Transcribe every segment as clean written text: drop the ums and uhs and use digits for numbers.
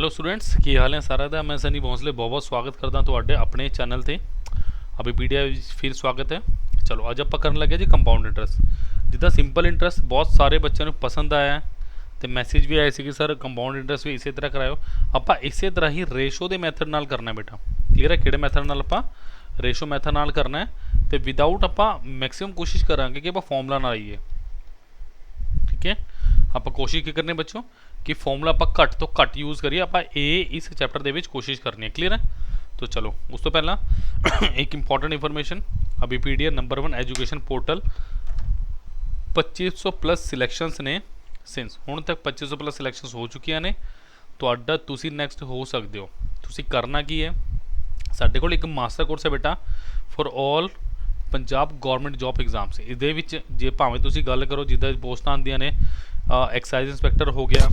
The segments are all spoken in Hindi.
ਹੈਲੋ ਸਟੂਡੈਂਟਸ, ਕੀ ਹਾਲ ਹੈ ਸਾਰਾ ਦਾ। ਮੈਂ ਸਨੀ ਭੋਂਸਲੇ ਬਹੁਤ ਬਹੁਤ ਸਵਾਗਤ ਕਰਦਾ ਤੁਹਾਡੇ ਆਪਣੇ ਚੈਨਲ ਤੇ ਅਭੀ ਪੀਡੀਆ ਵਿੱਚ ਫਿਰ ਸਵਾਗਤ ਹੈ। ਚਲੋ ਅੱਜ ਆਪਾਂ ਕਰਨ ਲੱਗੇ ਜੀ ਕੰਪਾਊਂਡ ਇੰਟਰਸਟ। ਜਿੱਦਾਂ ਸਿੰਪਲ ਇੰਟਰਸਟ ਬਹੁਤ ਸਾਰੇ ਬੱਚਿਆਂ ਨੂੰ ਪਸੰਦ ਆਇਆ ਤੇ ਮੈਸੇਜ ਵੀ ਆਏ ਸੀ ਕਿ ਸਰ ਕੰਪਾਊਂਡ ਇੰਟਰਸਟ ਵੀ ਇਸੇ ਤਰ੍ਹਾਂ ਕਰਾਇਓ। ਆਪਾਂ ਇਸੇ ਤਰ੍ਹਾਂ ਹੀ ਰੇਸ਼ੋ ਦੇ ਮੈਥਡ ਨਾਲ ਕਰਨਾ ਬੇਟਾ। ਕਲੀਅਰ ਹੈ? ਕਿਹੜੇ ਮੈਥਡ ਨਾਲ? ਆਪਾਂ ਰੇਸ਼ੋ ਮੈਥਡ ਨਾਲ ਕਰਨਾ ਹੈ ਤੇ ਵਿਦਆਊਟ ਆਪਾਂ ਮੈਕਸਿਮਮ ਕੋਸ਼ਿਸ਼ ਕਰਾਂਗੇ ਕਿ ਆਪਾਂ ਫਾਰਮੂਲਾ ਨਾਲ ਆਈਏ। ठीक है, आप कोशिश की करनी बच्चों कि फॉर्मूला आप घट तो घट यूज़ करिए। आप इस चैप्टर के कोशिश करनी है। क्लीयर है? तो चलो उस तो पहला एक इंपॉर्टेंट इंफॉर्मेशन, अभी PDF number 1 education portal 2500 plus selections ने सिंस हुण तक 2500 प्लस सिलेक्शंस हो चुकी ने। तुहाडा तुसी नैक्सट हो सकते हो। तुसी करना की है, साडे कोल एक मास्टर कोर्स है बेटा for all Punjab government job exams. ये जे भावें तुसी गल करो जिद्दां पोस्टां आंदियां ने, एक्साइज इंस्पैक्टर हो गया,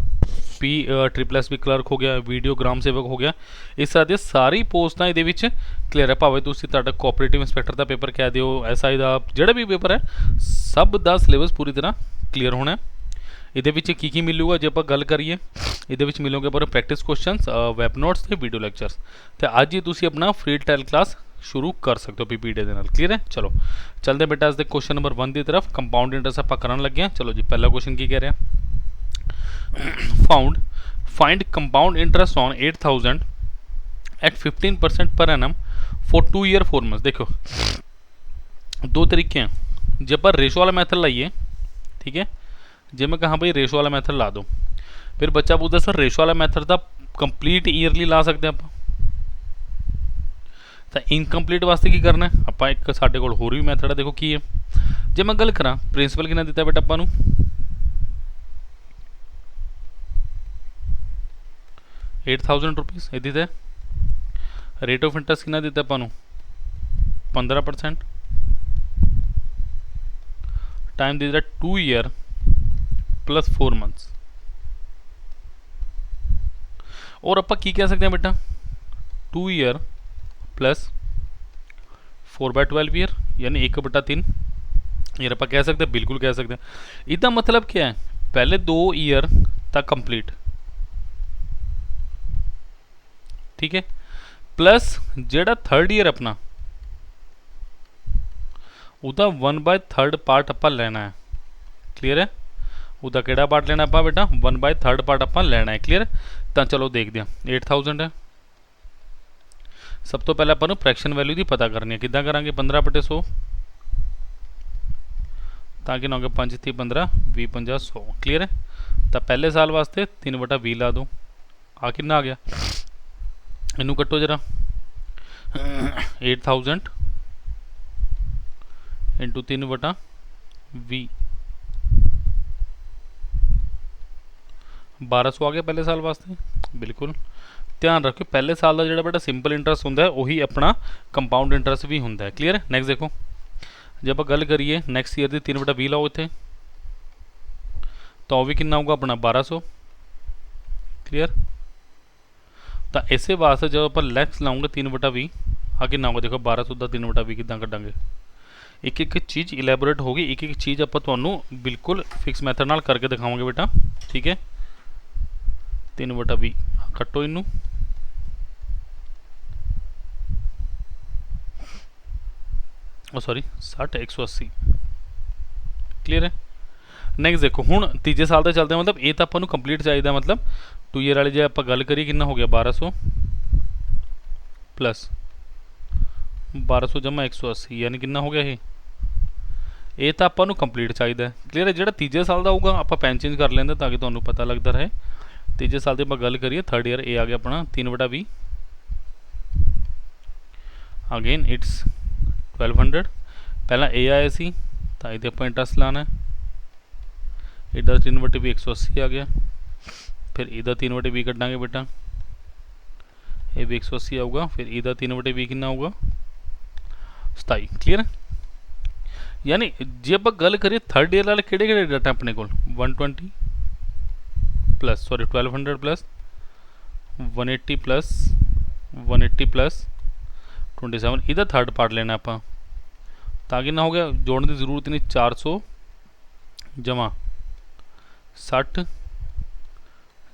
PSSB क्लर्क हो गया, वीडियोग्राम सेवक हो गया, इस तरह की सारी पोस्टां ये क्लीयर है। भावें तुसी तुहाडा कोऑपरेटिव इंस्पैक्टर का पेपर कह दिओ, SI का जिहड़ा भी पेपर है, सब का सिलेबस पूरी तरह क्लीयर होना है। ये की मिलूगा जे आप गल करिए, ये मिलोगे पर प्रैक्टिस क्वेश्चनस, वैब नोट्स ते वीडियो लेक्चर्स। तो अज ही तुसी अपना फ्री ट्रायल क्लास शुरू कर सकते हो PPT के नाल। क्लीयर है? चलो चलते बेटा आज क्वेश्चन नंबर 1 की तरफ। कंपाउंड इंटरस्ट आप करन लगे हैं। चलो जी, पहला क्वेश्चन की कह रहा find compound interest on 8000 at 15% per annum for 2 year 4 months. देखो दो तरीके हैं। जब आप रेशो वाला मैथड लाइए, ठीक है, जे मैं कहा भाई रेशो वाला मैथड ला दो, फिर बच्चा पूछता सर रेशो वाला मैथड का कंप्लीट ईयरली ला सकते हैं आप। तो इनकंप्लीट वास्ते की करना है, आप एक साढ़े कोल होर भी मैथड है। देखो की है, जे मैं गल करा प्रिंसीपल कितना दिता बेटा आपू 8000 रुपीज़ ये दिता। रेट ऑफ इंटरस्ट कितना दिता आपू 15%। टाइम दिता 2 ईयर प्लस 4 मंथ्स। और आप की कह सकते हैं बेटा 2 ईयर प्लस 4/12 ईयर, यानी 1/3 ईयर आप कह सकते हैं, बिल्कुल कह सकते हैं। इसका मतलब क्या है, पहले 2 ईयर तक कंप्लीट, ठीक है, प्लस जेड़ा थर्ड ईयर अपना उदा 1/3 पार्ट आप लेना है। क्लीयर है? उदा केड़ा पार्ट लेना आप बेटा 1/3 पार्ट आप लेना है। क्लीयर? तो चलो देखते हैं 8000 है। सब तो पहले अपन फ्रैक्शन वैल्यू की पता करनी है। किदा करा 15/100 ताकि ना हो 5 30 15 20 50 100। क्लीयर है? तो पहले साल वास्ते 3/20 ला दो। आ कि आ गया, इनू कट्टो जरा 8000 इंटू 3/20 1200 आ गया पहले साल वास्ते। बिल्कुल ध्यान रखो, पहले साल का जो बेटा सिंपल इंटरस्ट होंगे उही अपना कंपाउंड इंटरस्ट भी होंगे। क्लीयर है? नैक्सट देखो, जब आप गल करिए नैक्सट ईयर की 3/20 लाओ इतने, तो भी कितना होगा अपना 1200। क्लीयर? तो इस वास्ते जब आप लैक्स लाऊंगे 3/20 आ कि होगा, देखो 1200 का 3/20 कितना कटांगे। एक एक चीज़ इलैबोरेट होगी, एक एक चीज़ आप बिल्कुल फिक्स मैथड नाल करके दिखाओगे बेटा। ठीक है? 3/20 कट्टो इनू, सॉरी 60 180। क्लीयर है? नैक्सट देखो हुण तीजे साल का चलते हैं, मतलब ये तो आपको कंप्लीट चाहिए। मतलब 2 ईयर वाले जो आप गल करिए कितना हो गया 1200 प्लस 1200 जमा 180, यानी कितना हो गया ये तो आपको कंप्लीट चाहिए। क्लीयर है? जो तीजे साल का होगा आप पेन चेंज कर लेंगे ताकि तुम्हें पता लगता रहे। तीजे साल की आप गल करिए थर्ड ईयर, ये आ गया अपना 3/20। Again it's 1200। पहला ए आया सी तो ये आप इंटरस्ट लाना है। इधर 3/20 180 आ गया, फिर इधर 3/20 कटांगे बेटा, ये भी 180 आऊगा, फिर इधर 3/20 कितना होगा 27। क्लीयर है? यानी जे आप गल करिए थर्ड ईयर वाले कि डाटा अपने को 120 plus sorry 1200 plus 180 plus 180 plus 27, इधर थर्ड पार्ट लेना आप ताकि ना हो गया जोड़ने की जरूरत नहीं। 400 जमा 60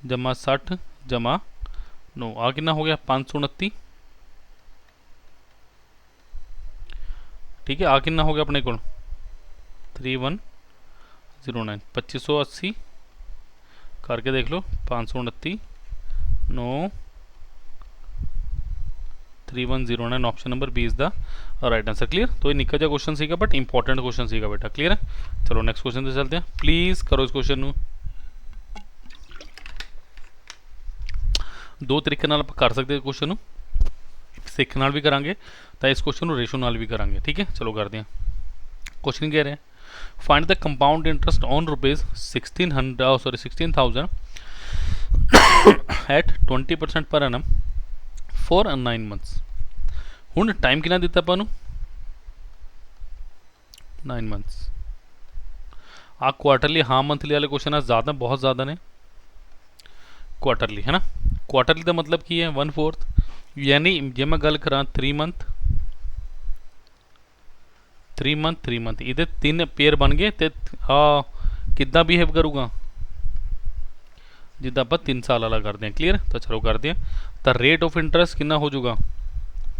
जमा 60 जमा नो आ कितना हो गया 529, ठीक है। आ कितना हो गया अपने को 3109, 2580 करके देख लो 529 नो 3109, option number B is the right answer. Clear. तो ये निक्का जा क्वेश्चन सीखा बट इंपॉर्टेंट क्वेश्चन सीखा बेटा। क्लियर है। चलो नेक्स्ट क्वेश्चन पे चलते हैं। प्लीज करो इस क्वेश्चन ਨੂੰ। दो तरीके नाल ਆਪਾਂ कर सकते क्वेश्चन ਨੂੰ, सिख नाल भी करांगे तो इस क्वेश्चन ਨੂੰ रेशो नाल भी करांगे। ठीक है चलो करते हैं। क्वेश्चन कह रहे हैं find the compound interest on rupees 16,000 at 20% per annum for 9 months. ਹੁਣ टाइम कितना दिता ਆਪਾਂ ਨੂੰ 9 मंथ्स। आ क्वार्टरली हाँ मंथली वाले क्वेश्चन ज़्यादा बहुत ज़्यादा ने। क्वार्टरली है ना, क्वार्टरली का मतलब की है 1/4, यानी जे मैं गल करा 3 मंथ 3 मंथ 3 मंथ ये 3 पेयर बन गए तो कितना बिहेव करूँगा जिदा आप 3 साल वाला करते हैं। क्लियर। तो चलो करते हैं। तो रेट ऑफ इंटरेस्ट कितना हो जाऊगा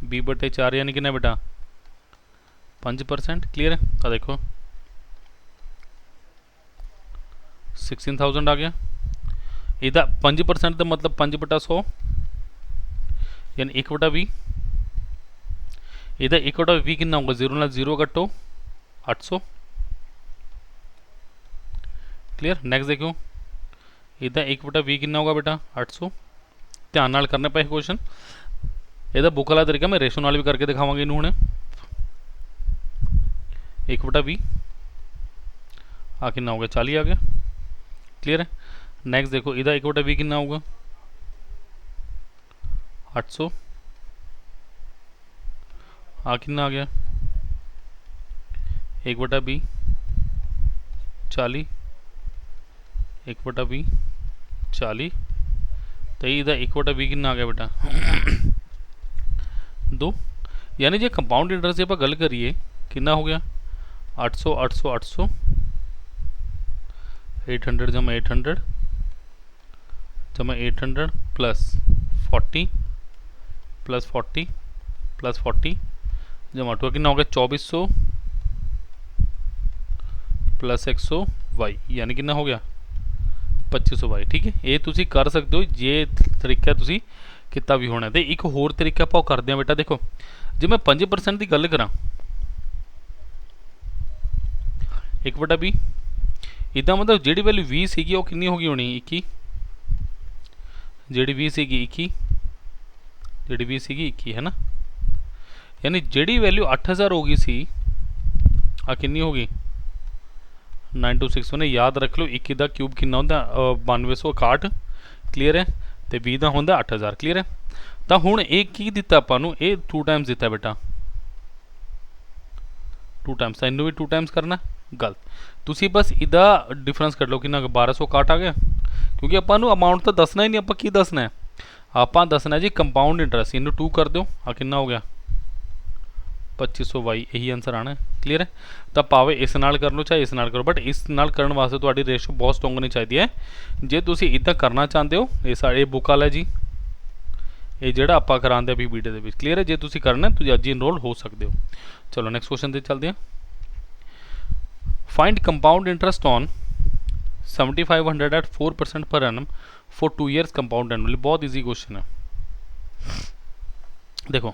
20/4 यानी कितना बेटा 5%। क्लियर है। तो देखो 16,000 आ गया। ਇਹਦਾ 5% ਦਾ मतलब 5/100 यानी 1/20। ਇਹਦਾ 1/20 कितना होगा 0 ਨਾਲ 0 ਕੱਟੋ 800। क्लियर। नेक्स्ट देखो ਇਹਦਾ 1/20 कितना होगा बेटा 800। ध्यान नाल करना पे क्वेश्चन। ਇਹਦਾ बुक वाला तरीका मैं रेशो नाल भी करके दिखावांगे ਇਹਨੂੰ हुणे। 1/20 आ कितना हो गया 40 आ गया। क्लियर है। नेक्स्ट देखो इधर 1/20 कितना होगा 800 आ कितना आ गया 1/20 40 1/20 40। तो इधर 1/20 कितना आ गया बेटा 2। यानी जो कंपाउंड इंटरेस्ट की आप गल करिए कितना हो गया 800 800 800 800 जमा 800 जमा 800 प्लस 40 प्लस 40 प्लस 40 जमा 2 कितना हो गया 2400 प्लस 100 वाई यानी कितना हो गया 2500 वाई। ठीक है ये तुसी कर सकते हो, ये तरीका तुसी कितना भी होना। तो एक होर तरीका आप करते हैं बेटा। देखो जो मैं 5% की गल करा 1/20 इदा मतलब जी वैल्यू 20 सी वो कितनी होगी होनी 21 जी 20 सी 21 जी 20 सी 21 है ना। यानी जी वैल्यू 8000 होगी सी आ कितनी होगी 926 ने याद रख लो 21 का क्यूब कितना होंगे 9261। क्लीयर है। तो 20 का होंगे 8000। क्लीयर है। तो हुण ये की दिता आपां ये 2 टाइम्स दिता बेटा 2 टाइम्स। तो इनू भी 2 टाइम्स करना गलत। तुसी बस इदा डिफरेंस कर लो कि 1261 आ गया क्योंकि आपां नू अमाउंट तो दसना ही नहीं। आपां की दसना है आपां दसना जी कंपाउंड इंटरेस्ट। इनू 2 कर दो आ कितना हो गया 2500 वाई यही आंसर आना है। क्लीयर है। तो भावें इस नाल कर लो चाहे इस नाल करो बट इस नाल करने वास्ते तुहाडी रेशो बहुत स्ट्रोंग होनी चाहिए है। जे तुसी इदा करना चाहते हो ये सारे बुक वाला जी ये जोड़ा आप कराते भी वीडियो के। क्लीयर है। जे तुसी करना तुम अज ही इनरोल हो सकते हो। चलो नेक्स्ट क्वेश्चन से चलते हैं। Find compound interest on 7500 at 4% per annum for 2 years compound annually. बहुत ईजी क्वेश्चन है। देखो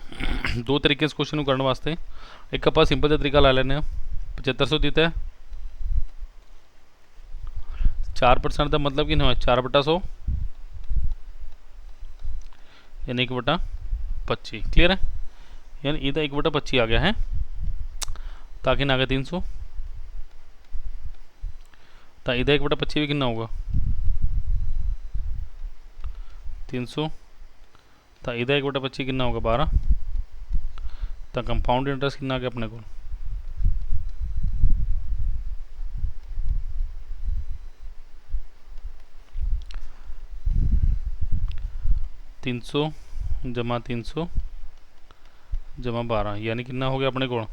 2 तरीके इस क्वेश्चन को करने वास्ते। एक आप सिंपल तरीका ला लेने 7500 दिता है 4% का मतलब कि 4/100 यानी 1/25। क्लियर है। यानी ये 1/25 आ गया है ताकि ना आ गया 300। तो इधर 1/25 भी कितना होगा 300। तो इधर 1/25 कितना होगा 12। तो कंपाउंड इंटरेस्ट कितना आ गया अपने को 300 जमा 300 जमा 12 यानी कितना हो गया अपने को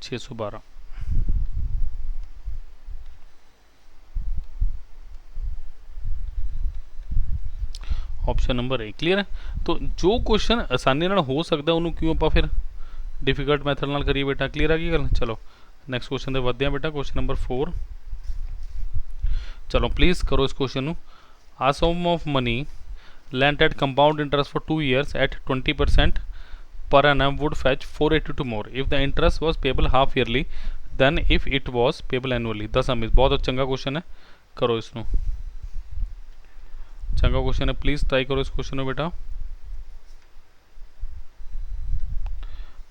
612। Option number A. क्लीयर है। तो जो क्वेश्चन आसानी नाल हो सकता उन्होंने क्यों आप फिर डिफिकल्ट मैथड नाल करिए बेटा। क्लीयर है की गल। चलो नैक्सट क्वेश्चन ते वधदे बेटा। Question number 4। चलो प्लीज़ करो इस क्वेश्चन नू। A sum of money lent at compound interest for 2 years at 20% per annum would fetch 482 more if the interest was payable half yearly than if it was payable annually। the sum is बहुत चंगा क्वेश्चन है, करो इसनू। चंगा क्वेश्चन है, प्लीज़ ट्राई करो इस क्वेश्चन को बेटा।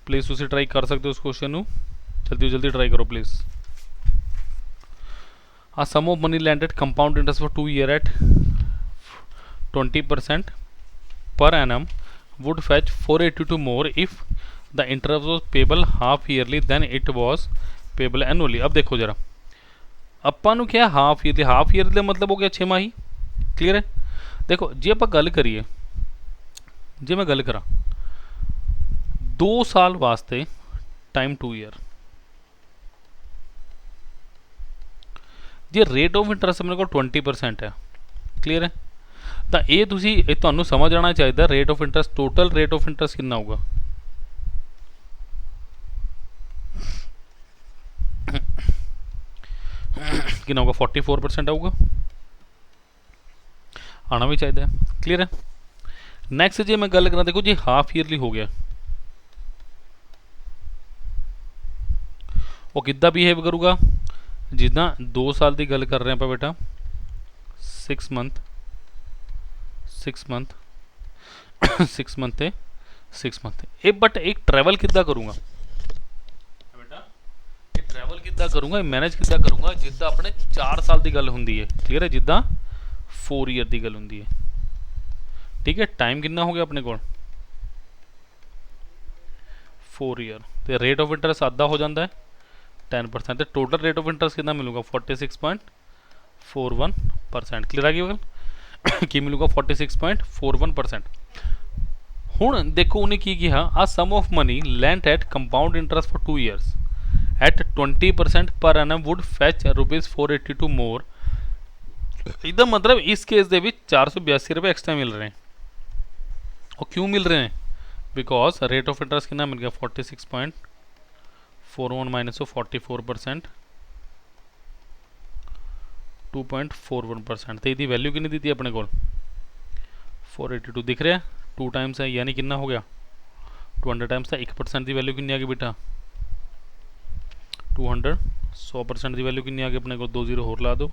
प्लीज़ तुसी ट्राई कर सकते हो इस क्वेश्चन को, जल्दी जल्दी ट्राई करो please. A sum of money lent at compound interest for 2 years at 20% per annum would fetch 482 more if the interest was payable half yearly than it was payable annually। अब देखो जरा ਆਪਾਂ ਨੂੰ क्या हाफ ईयरली, हाफ ईयरली मतलब हो गया 6 माही। क्लीयर है। देखो जे आप गल करिए, जे मैं गल करा 2 साल वास्ते time 2 year, J rate of interest मेरे को 20% है। क्लीयर है। तो ये तुहानू समझ आना चाहिए rate of interest, total rate of interest कितना होगा। कितना होगा 44% आऊगा, आना भी चाहिए। क्लियर है। नैक्सट जे मैं गल करा, देखो जी हाफ ईयरली हो गया, वो किद्दां बिहेव करूगा। जिदा 2 साल की गल कर रहे हैं आप बेटा, 6 मंथ 6 मंथ 6 मंथ 6 मंथ ये, बट एक ट्रैवल किद्दां करूँगा बेटा, ये ट्रैवल किद्दां करूँगा, मैनेज किद्दां करूँगा जिद्दां अपने 4 साल की गल होंदी है। क्लीयर है। जिद्दां 4 ईयर की गल होंदी है। ठीक है। टाइम कितना हो गया अपने को 4 ईयर, तो रेट ऑफ इंटरस्ट आधा हो जाता है 10%। तो टोटल रेट ऑफ इंटरस्ट कितना मिलूगा 46.41%। क्लीयर आ गई गल की मिलूगा 46.41%। हुण देखो उन्हें की कहा, a sum of money lent at compound interest for 2 years at 20% per annum would fetch ₹482 मोर। इसका मतलब इस केस दे विच 482 रुपये एक्सट्रा मिल रहे हैं। और क्यों मिल रहे हैं, बिकॉज रेट ऑफ इंटरस्ट कितना मिल गया 46.41 माइनस 44%, 2.41%। तो यदी वैल्यू कितनी दी थी अपने को 482 दिख रहा है, 2 टाइम्स है, यानी कितना हो गया 200 टाइम्स था। 1% की वैल्यू कितनी आ गई बेटा 200। 100% की वैल्यू कितनी आ गई अपने को, 2 0 होर ला दो।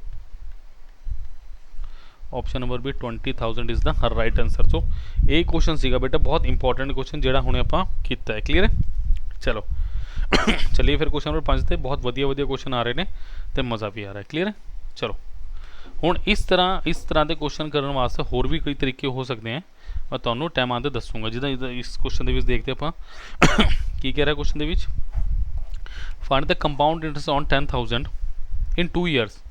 Option number B 20,000 is the right answer. So ये क्वेश्चन सीगा बेटा बहुत इंपॉर्टेंट क्वेश्चन जोड़ा हमने आप किया है। क्लीयर है। चलो चलिए फिर क्वेश्चन नंबर 5 से बहुत वधिया वधिया क्वेश्चन आ रहे हैं तो मज़ा भी आ रहा है। क्लीयर है। चलो हुण इस तरह के क्वेश्चन करने वास्ते होर भी कई तरीके हो सकते हैं, मैं तुहानूं टाइम आते दसूँगा। जिदा इस क्वेश्चन के देखते आप की कह रहा क्वेश्चन के find the compound interest on 10,000 in 2 years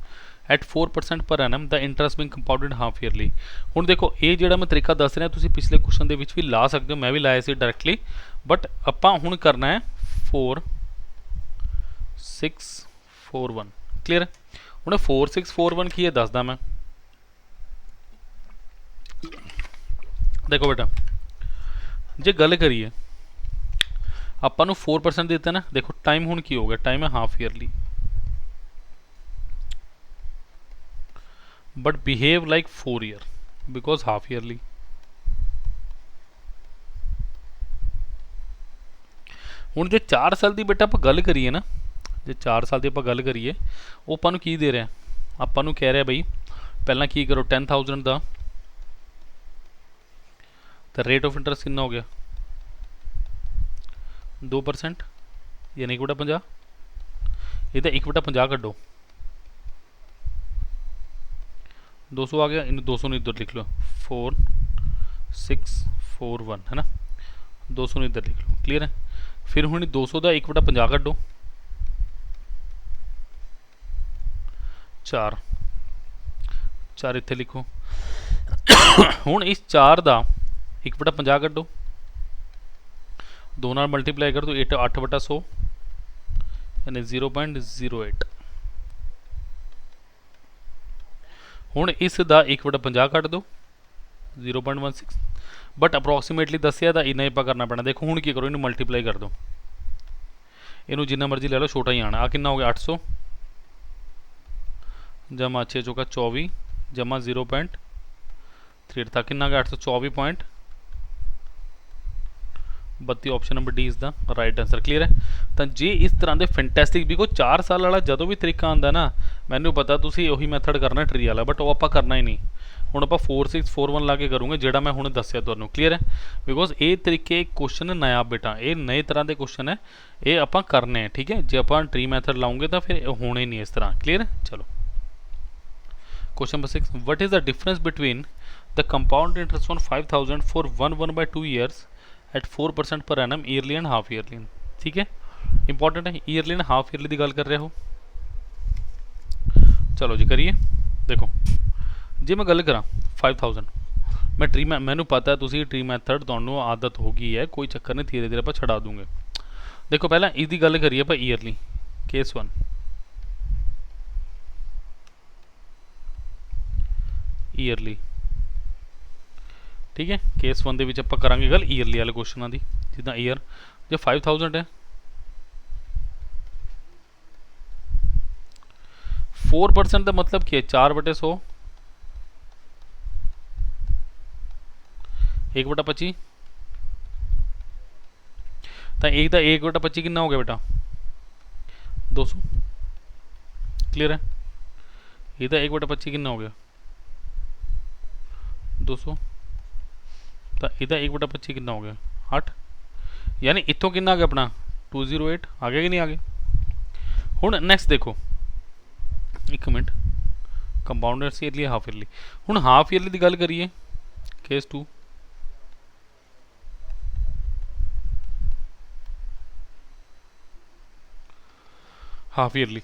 at 4% per annum the interest being compounded half yearly. हुण देखो ये जो मैं तरीका दस रहा तुसीं पिछले क्वेश्चन के भी ला सकते हो, मैं भी लाया सी डायरैक्टली, बट आपां हुण करना है 4 6 4 1। क्लीयर है। हुण 4 6 4 1 की है दसदा मैं। देखो बेटा जे गल करिए आपां नूं 4% दिता ना, देखो टाइम हुण की हो गया, टाइम है half yearly, but behave like 4 year because half yearly. हुण जे 4 साल की बेटा आप गल करिए ना, जे 4 साल की आप गल करिए वो आपां नूं की दे रहा, आपां नूं कह रहा बई पहला की करो 10,000 का, तो रेट ऑफ इंटरस्ट कितना हो गया 2%, यानी 1/50। ये 1/50 कड्डो 200 आ गया, इन 200 ने इधर लिख लो 4 6 4 1 है ना, 200 ने इधर लिख लो। क्लीयर है। फिर हूँ 200 का 1/50 कड्डो 4 4 इत्थे लिखो। हूँ इस 4 का 1/50 कड्डो, 2 नाल मल्टीप्लाई कर दो 8/100 यानी 0.08। हुण इस दा 1/50 कट दो, 0.16 बट अप्रोक्सीमेटली दसिया तो इन्ना ही आप करना पैना। देखो हूँ की करो, इन्हू मल्टीप्लाई कर दो, इनू जिन्ना मर्जी ले लो, छोटा ही आना। आ कितना हो गया 800 जमा 6 चौका 24 जमा 0.3 था, कितना गया 824.32। Option number D is the right answer. Clear है। तो जे इस तरह के फैंटैस्टिक भी को 4 साल वाला जो भी तरीका आता ना, मैंने पता तुसी वही मैथड करना ट्री वाला, बट वो आप करना ही नहीं। हुण आप 4641 ला के करूँगे जोड़ा मैं हुण दसिया तुहानूं। क्लीयर है। बिकॉज ये तरीके क्वेश्चन नया बेटा, ये नए तरह के क्वेश्चन है, ये आप करने हैं। ठीक है। जो आप ट्री मैथड लाओगे तो फिर होने नहीं इस तरह। क्लीयर है। चलो question number 6, what is the difference between the compound interest on 5000 for 1/2 years at 4% per annum yearly and half yearly. ठीक है। इंपॉर्टेंट है, ईयरली एंड हाफ ईयरली की गल कर रहे हो। चलो जी करिए। देखो जे मैं गल करा 5000, मैं ट्री मैनू पता है तुसी ट्री मैथड तुहानू आदत हो गई है, कोई चक्कर नहीं, धीरे धीरे आप छड़ा दूंगे। देखो पहला इसकी गल करिए आप ईयरली, केस 1 ईयरली। ठीक है। केस 1 के आप करा गल ईयरली वाले क्वेश्चनों की, जिदा ईयर जो 5000 है 4% का मतलब क्या है, 4/100 1/25, तो एक 1/25 कितना हो गया बेटा 200। क्लियर है। ये 1/25 कितना हो गया 200, तो यदा 1/25 कितना हो गया 8, यानी इतों कितना आ गया अपना 208 आ गया कि नहीं आ गया। हूँ नैक्सट देखो एक minute, compound yearly half yearly. हूँ हाफ ईयरली की गल करिए, केस 2 हाफ ईयरली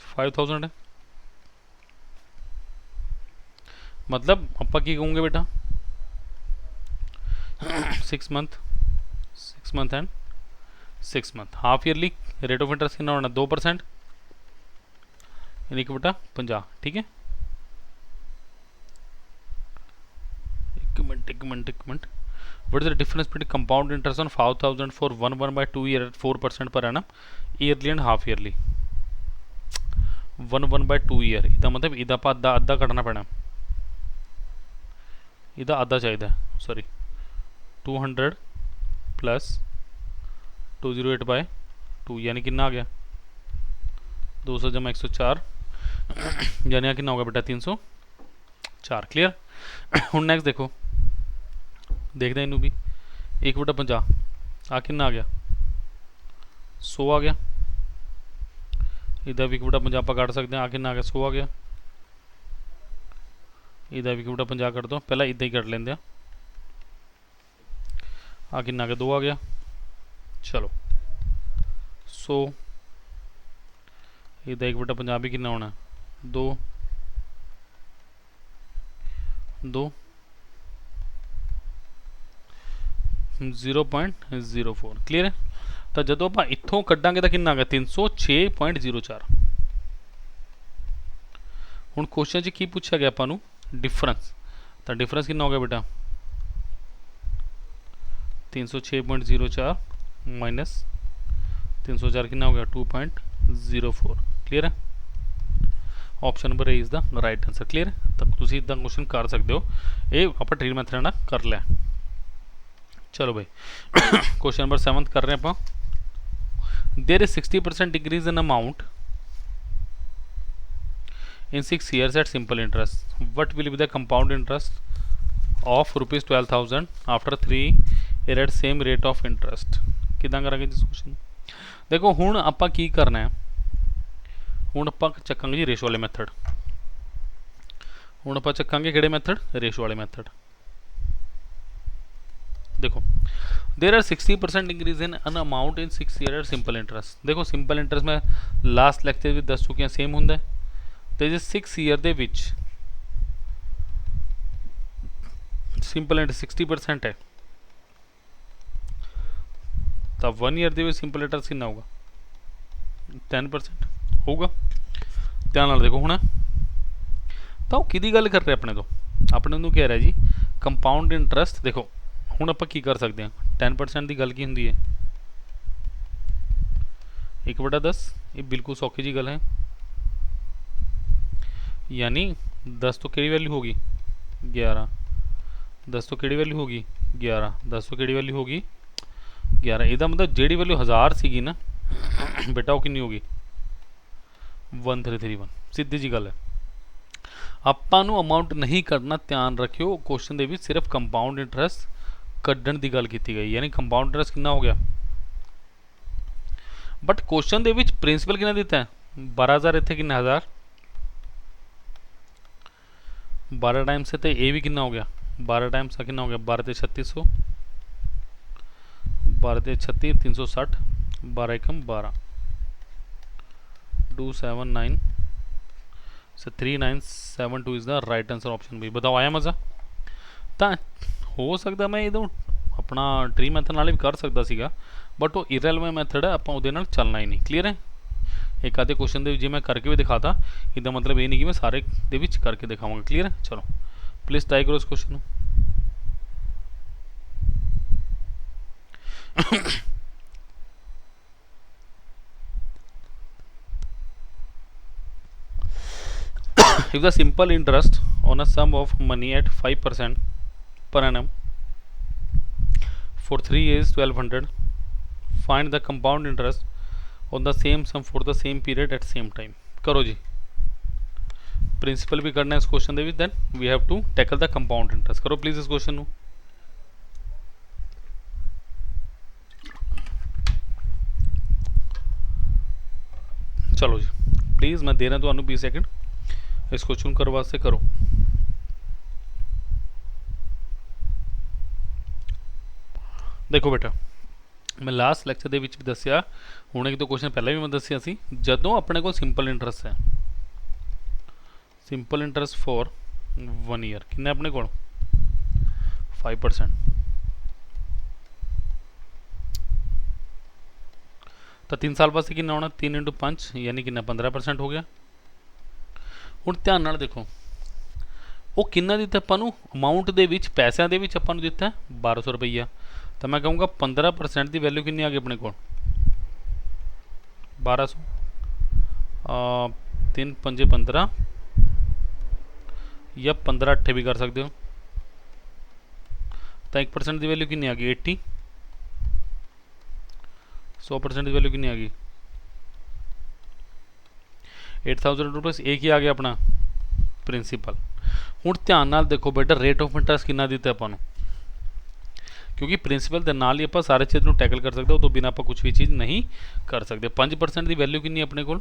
5000 है, मतलब आप की कहोगे बेटा 6 month and 6 month. Half yearly rate of interest कितना होना 2%, यानी कि बेटा 50। ठीक है। एक minute what is the difference between compound interest on 5000 for 1/2 year at 4% per annum yearly and half yearly. 1/2 year इसका मतलब इदा आप अद्धा कटना पैना, इदा अद्धा चाहिए, सॉरी 200 प्लस 208/2 यानी कितना आ गया 200 जमा 104, यानी कितना होगा बेटा 304। क्लियर। हूँ नैक्सट देखो, देखते हैं इनू भी 1/50 आ कितना आ गया 100 आ गया, इधर भी 1/50 आप काट सकते हैं, आ कितना आ गया 100 आ गया, इधर भी 1/50 कर दो, पहला इदा ही कट लेंगे, आ कितना आ गया 2 आ गया। चलो 100 इधर 1/50 भी कितना होना 2 0.04। क्लीयर है। तो जो आप इतों कटांगे तो कितना आ गया 306.04। हूँ क्वेश्चन च की पूछा गया आपू डिफरेंस, तो डिफरेंस कितना हो गया बेटा 306.04 माइनस 304 कितना हो गया 2.04। क्लीयर है। Option number A is the right answer. Clear है। तो तुम इदा क्वेश्चन कर सकते हो, ये आप ट्री मैथड ना कर लिया। चलो भाई क्वेश्चन नंबर 7 कर रहे हैं आप। There is 60% decrease in amount in 6 years at simple interest. What will be the compound interest of rupees 12,000 after 3 year at same rate of interest? किदा करेंगे जिस क्वेश्चन। देखो हुण आपां की करना है, हुण आपां चक्कांगे जी रेशो वाले मैथड। हुण आपां चक्कांगे किहड़े मैथड रेशो वाले मैथड। देखो there are 60% increase in an amount in 6 year at simple interest. देखो सिंपल इंटरेस्ट में लास्ट लैक्चर भी दस चुके हैं सेम होंगे, तो जे 6 ईयर दे विच सिंपल इंटरेस्ट 60% है, तो 1 ईयर दे सिंपल इंटरेस्ट कितना होगा 10% होगा। ध्यान नाल देखो हुण तो कि गल कर रहे अपने तो कह रहा है जी ਕੰਪਾਊਂਡ ਇੰਟਰਸਟ ਦੇਖੋ ਹੁਣ ਆਪਾਂ ਕੀ ਕਰ ਸਕਦੇ ਹਾਂ 10% ਦੀ ਗੱਲ ਕੀ ਹੁੰਦੀ ਹੈ 1/10 ਇਹ ਬਿਲਕੁਲ ਸੌਖੀ ਜੀ ਗੱਲ ਹੈ यानी 10 तो ਕਿਹੜੀ ਵੈल्यू होगी 11 10 तो ਕਿਹੜੀ ਵੈल्यू होगी 11 10 तो ਕਿਹੜੀ ਵੈल्यू होगी 11 ਇਹਦਾ ਮਤਲਬ ਜਿਹੜੀ ਵੈल्यू 1000 ਸੀਗੀ ਨਾ ਬੇਟਾ ਉਹ ਕਿੰਨੀ ਹੋਗੀ 1331 ਸਿੱਧੀ ਜੀ ਗੱਲ ਹੈ ਆਪਾਂ ਨੂੰ ਅਮਾਉਂਟ ਨਹੀਂ ਕੱਢਣਾ ਧਿਆਨ ਰੱਖਿਓ ਕੁਐਸਚਨ ਦੇ ਵਿੱਚ ਸਿਰਫ ਕੰਪਾਊਂਡ ਇੰਟਰਸਟ ਕੱਢਣ ਦੀ ਗੱਲ ਕੀਤੀ ਗਈ ਯਾਨੀ ਕੰਪਾਊਂਡ ਇੰਟਰਸਟ ਕਿੰਨਾ ਹੋ ਗਿਆ ਬਟ ਕੁਐਸਚਨ ਦੇ ਵਿੱਚ ਪ੍ਰਿੰਸੀਪਲ ਕਿੰਨਾ ਦਿੱਤਾ ਹੈ 12000 ਇੱਥੇ ਕਿੰਨਾ 1000 12 टाइम्स से तो ये भी कितना हो गया 12 टाइम्स का कितना हो गया 12 ते 3600 12 ते 36 360 12 एकम 12 279 so 3972 is the right answer option B बताओ आया मज़ा तो हो सकता मैं इधर अपना ट्री मैथड नाल भी कर सकता सीगा बट वो इरेलेवेंट मैथड है आप उहदे नाल चलना ही नहीं क्लीयर है एक आधे क्वेश्चन जे मैं करके भी दिखाता इसका मतलब ये नहीं कि मैं सारे दे विच करके दिखाऊंगा क्लीयर है चलो प्लीज़ ट्राई करो इस question if the simple interest on a sum of money at 5% per annum for 3 years 1200 find the compound interest on the same sum for the same period at same time करो जी प्रिंसिपल भी करना है इस क्वेश्चन दे विच then we have to tackle the compound interest करो प्लीज इस क्वेश्चन नु चलो जी प्लीज मैं दे रहा तुहानू 20 सेकंड इस क्वेश्चन करो वास्ते करो देखो बेटा मैं लास्ट लैक्चर ਦੇ ਵਿੱਚ ਵੀ ਦੱਸਿਆ ਹੁਣ ਇੱਕ ਦੋ ਕੁਐਸਚਨ ਪਹਿਲਾਂ ਵੀ ਮੈਂ ਦੱਸਿਆ ਸੀ ਜਦੋਂ ਆਪਣੇ ਕੋਲ ਸਿੰਪਲ ਇੰਟਰਸਟ ਹੈ ਸਿੰਪਲ ਇੰਟਰਸਟ ਫॉर 1 ईयर ਕਿੰਨਾ ਆਪਣੇ ਕੋਲ 5% ਤਾਂ 3 ਸਾਲ ਵਾਸਤੇ ਕਿੰਨਾ ਹੋਣਾ 3 × 5 ਯਾਨੀ ਕਿੰਨਾ 15% ਹੋ ਗਿਆ ਹੁਣ ਧਿਆਨ ਨਾਲ ਦੇਖੋ ਉਹ ਕਿੰਨਾ ਦਿੱਤਾ ਆਪਾਂ ਨੂੰ ਅਮਾਉਂਟ ਦੇ ਵਿੱਚ ਪੈਸਿਆਂ ਦੇ ਵਿੱਚ ਆਪਾਂ ਨੂੰ ਦਿੱਤਾ 1200 ਰੁਪਈਆ तो मैं कहूँगा 15% की वैल्यू कितनी आ गई अपने को 1200 3 5 15 या 15 8 भी कर सकते हो तो 1% की वैल्यू कितनी आ गई 80 100% की वैल्यू कितनी आ गई 8000 रुपये एक ही आ गया अपना प्रिंसीपल हुण ध्यान नाल देखो बेटा रेट ऑफ इंटरेस्ट कितना दिता अपन क्योंकि प्रिंसीपल के नाल ही आप सारे चीज़ को टैकल कर सकते हो तो बिना आप कुछ भी चीज़ नहीं कर सकते 5% की वैल्यू कितनी अपने को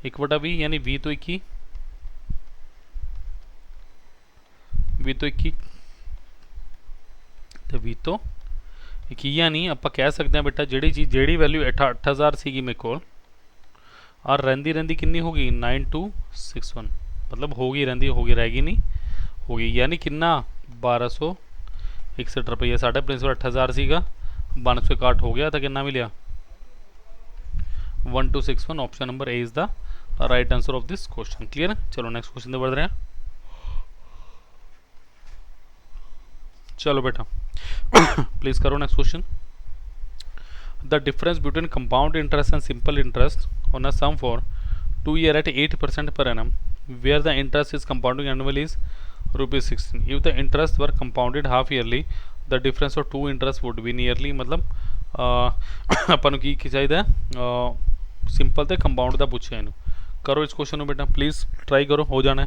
1/20 यानी 20 तो 21 20 तो 21 तो 20 तो 21 नहीं आप कह सकते हैं बेटा जी चीज़ जी वैल्यू 8000 सी मेरे को और रही रही कितनी होगी 9261 मतलब होगी रही होगी रहेगी नहीं होगी यानी कितना 1261 रुपये साढ़े प्रिंसिपल 8000 सीगा 1261 हो गया तो कितना मिलिया 1261 option number A is the right answer of this question clear है चलो नेक्स्ट क्वेश्चन बढ़ रहे हैं चलो बेटा प्लीज करो next question the difference between compound interest and simple interest on a sum for 2 year at 8% per annum where the interest is compounding annually is ₹16 if the interest were compounded half yearly the difference of two interest would be nearly मतलब ਆਪਾਂ ਨੂੰ ਕੀ ਚਾਹੀਦਾ ਸਿੰਪਲ ਤੇ ਕੰਪਾਊਂਡ ਦਾ ਪੁੱਛਿਆ ਇਹਨੂੰ ਕਰੋ ਇਸ ਕੁਐਸਚਨ ਨੂੰ ਬੇਟਾ ਪਲੀਜ਼ ਟਰਾਈ ਕਰੋ ਹੋ ਜਾਣਾ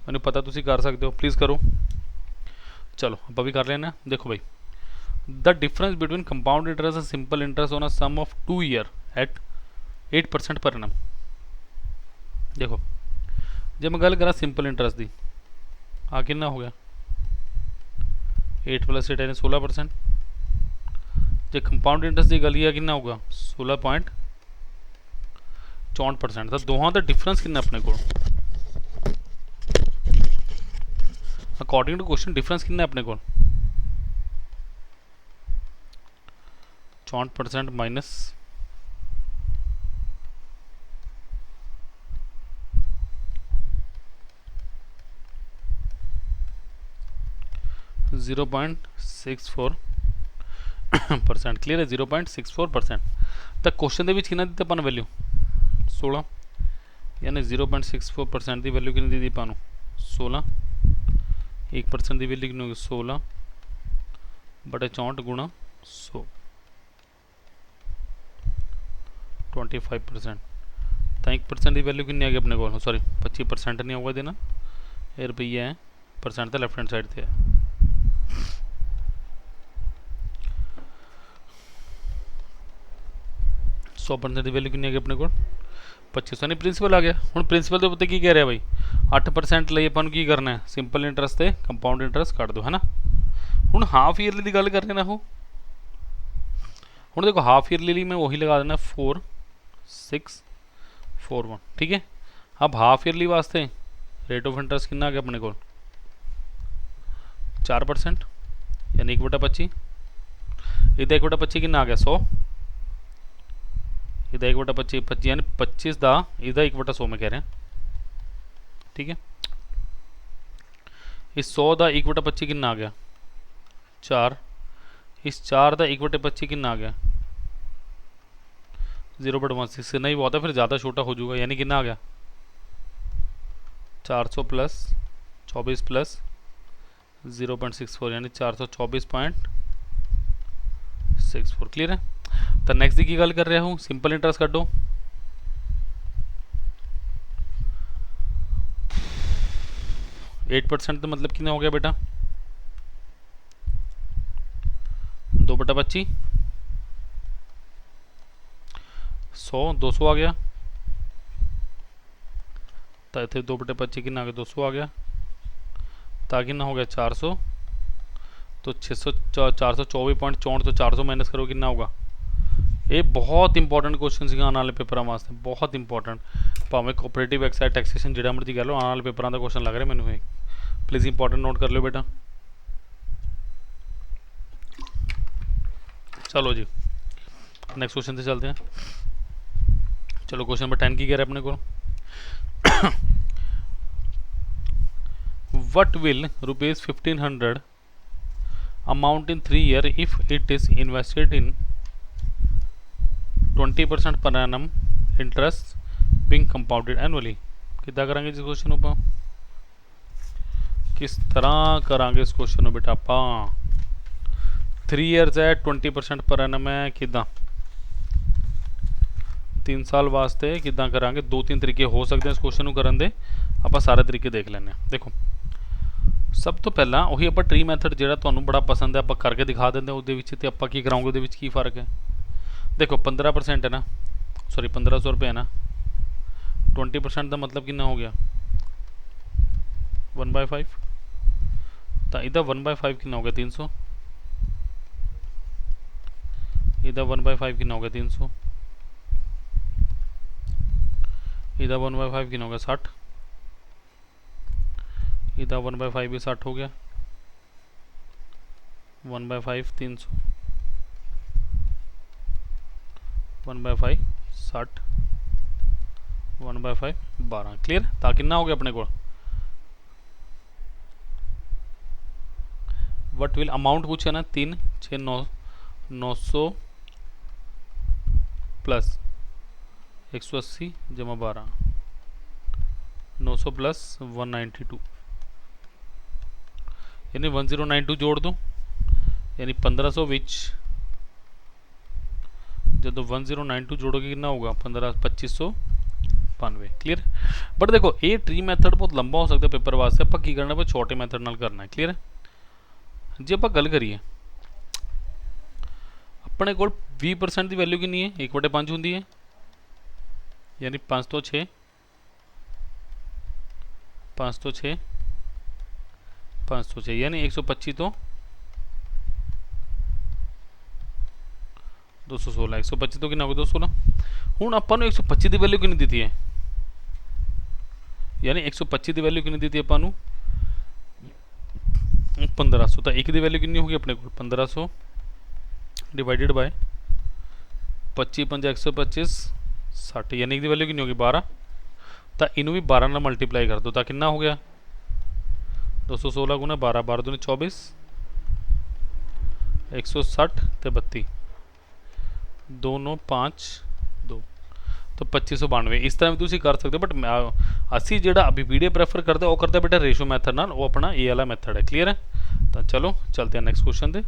ਮੈਨੂੰ ਪਤਾ ਤੁਸੀਂ ਕਰ ਸਕਦੇ ਹੋ ਪਲੀਜ਼ ਕਰੋ ਚਲੋ ਆਪਾਂ ਵੀ ਕਰ ਲੈਣਾ ਦੇਖੋ ਭਾਈ the difference between compound interest and simple interest on a sum of 2 year at 8% per annum देखो जे मैं गल करा सिंपल इंटरेस्ट की आ कितना हो गया 8 + 8 यानी 16% जो कंपाउंड इंटरेस्ट की गल की कितना होगा 16.64% तो दोहां का डिफरेंस कितना अपने को अकॉर्डिंग टू क्वेश्चन डिफरेंस कितना अपने को 64% माइनस 16 0.64%। क्लीयर है, 0.64%। तो क्वेश्चन ਦੇ ਵਿੱਚ ਕਿੰਨਾ ਦਿੱਤਾ ਆਪਾਂ ਨੂੰ ਵੈਲਿਊ 16, यानी 0.64% की वैल्यू कितनी दी दी पानू 16, 1% की वैल्यू कितनी होगी 16 बटे 64 गुणा 100, 25%। तो 1% की वैल्यू कितनी आ गई अपने को, सॉरी 25% नहीं होगा देना, ये रुपये है, परसेंट तो लैफ्ट हैंड साइड से है। 100% की वैल्यू कितनी आ गई अपने को 2500, नहीं प्रिंसीपल आ गया। हूँ प्रिंसीपल के उत्ते की कह रहा भाई 8% ਲਈ ਆਪਾਂ ਨੂੰ ਕੀ ਕਰਨਾ ਹੈ, ਸਿੰਪਲ ਇੰਟਰਸਟ ਤੇ ਕੰਪਾਊਂਡ ਇੰਟਰਸਟ ਕੱਢ ਦਿਓ, ਹੈ ਨਾ। ਹੁਣ ਹਾਫ ਈਅਰਲੀ ਦੀ ਗੱਲ ਕਰ ਰਹੇ ਨਾ ਉਹ, ਹੁਣ देखो हाफ ईयरली लिए मैं वही लगा देना 4641, ठीक है। अब हाफ ईयरली वास्ते रेट ऑफ इंटरस्ट कितना आ गया अपने को 4%, यानी 1/25, इधर 1/25 कितना आ गया 100, इधर 1/25 यानी 25 का इधर 1/100 में कह रहे हैं, ठीक है। इस 100 का 1/25 कितना आ गया 4, इस 4 का 1/25 कितना आ गया 0.16, नहीं बहुत है फिर ज़्यादा छोटा हो जाएगा, यानी कितना आ गया 400 प्लस 24 प्लस 0.64, यानी 424.64। क्लियर है। तो नैक्सट की गल कर रहा हूँ, सिंपल इंटरस्ट कड्डो, एट परसेंट तो मतलब कितना हो गया बेटा 2/25, 100 200 आ गया, तो इतने 2/25 कितना आ गया 200 आ गया, तो कितना हो गया 400, तो 600 424.64 तो 400 माइनस करो कितना होगा। ये बहुत इंपॉर्टेंट क्वेश्चन से आने वाले पेपर वास्ते, बहुत इंपॉर्टेंट, भावें कोऑपरेटिव एक्साइज टैक्सेशन जो मर्जी कह लो, आने वाले पेपर का क्वेश्चन लग रहा है मैंने, प्लीज़ इंपॉर्टेंट नोट कर लो बेटा। चलो जी नेक्स्ट क्वेश्चन से चलते हैं। चलो क्वेश्चन नंबर 10 की कह रहे हैं अपने को, what will ₹1500 amount in 3 years if it is invested in 20% per annum interest being compounded annually। कितना करांगे इस क्वेश्चन को, किस तरह करांगे इस क्वेश्चन को बेटा आप। 3 ईयर्स है, 20% पर एनम है, किदा 3 साल वास्ते किदा करांगे। 2-3 तरीके हो सकते हैं इस क्वेश्चन को करन दे, आप सारे तरीके देख लेने। देखो सब तो पहला वही आप ट्री मैथड जो तुम्हें बड़ा पसंद है आप करके दिखा देंगे, वो आप की कराओगे वो की फर्क है। देखो 15% है ना, सॉरी 1500 रुपये है ना, 20% का मतलब कितना हो गया 1/5, तो इधर 1/5 कितना हो गया 300, इधर 1/5 कितना हो गया 300, इधर 1/5 कितना हो गया 60, इधर 1/5 भी 60 हो गया, 1/5 300, 1/5 60, 1/5 12। क्लियर। तो कितना हो गया अपने को, वट विल अमाउंट पूछे ना 3 6 9 900 प्लस 180 जमा 12, 900 प्लस 192, यानी 1092 जोड़ दो, यानी 1500 विच जब 1092 जोड़ोगे कितना होगा 2592। क्लियर। बट देखो ये ट्री मैथड बहुत लंबा हो सकता है पेपर वास्ते, आप की करना छोटे मैथड नाल करना है। क्लियर है जी। आप गल करिए अपने को 20% की वैल्यू कितनी है 1/5 होंगी है, यानी 5 तो 6 5 तो 6 5 तो 6, यानी 125 तो 216, 125 तो कितना होगा 216। हूँ अपन 125 की वैल्यू कितनी दी है, यानी 125 की वैल्यू कितनी दी अपन 1500, तो एक की वैल्यू कितनी होगी अपने को 1500 डिवाइडेड बाय 25 5 125 60, यानी एक वैल्यू कितनी होगी 12, तो इनू भी 12 मल्टीप्लाई कर दो, तो कितना हो गया 216 गुना 12, 12 दूनी 24 160 ਤੇ 32 दोनों 5 2 तो 2592 इस तरह भी तुसी कर सकते हो बट असी जेड़ा अबीपीडीए प्रेफर करते वो करते बेटा रेशो मैथड नाल वो अपना ए वाला मैथड है क्लियर है तो चलो चलते हैं next question they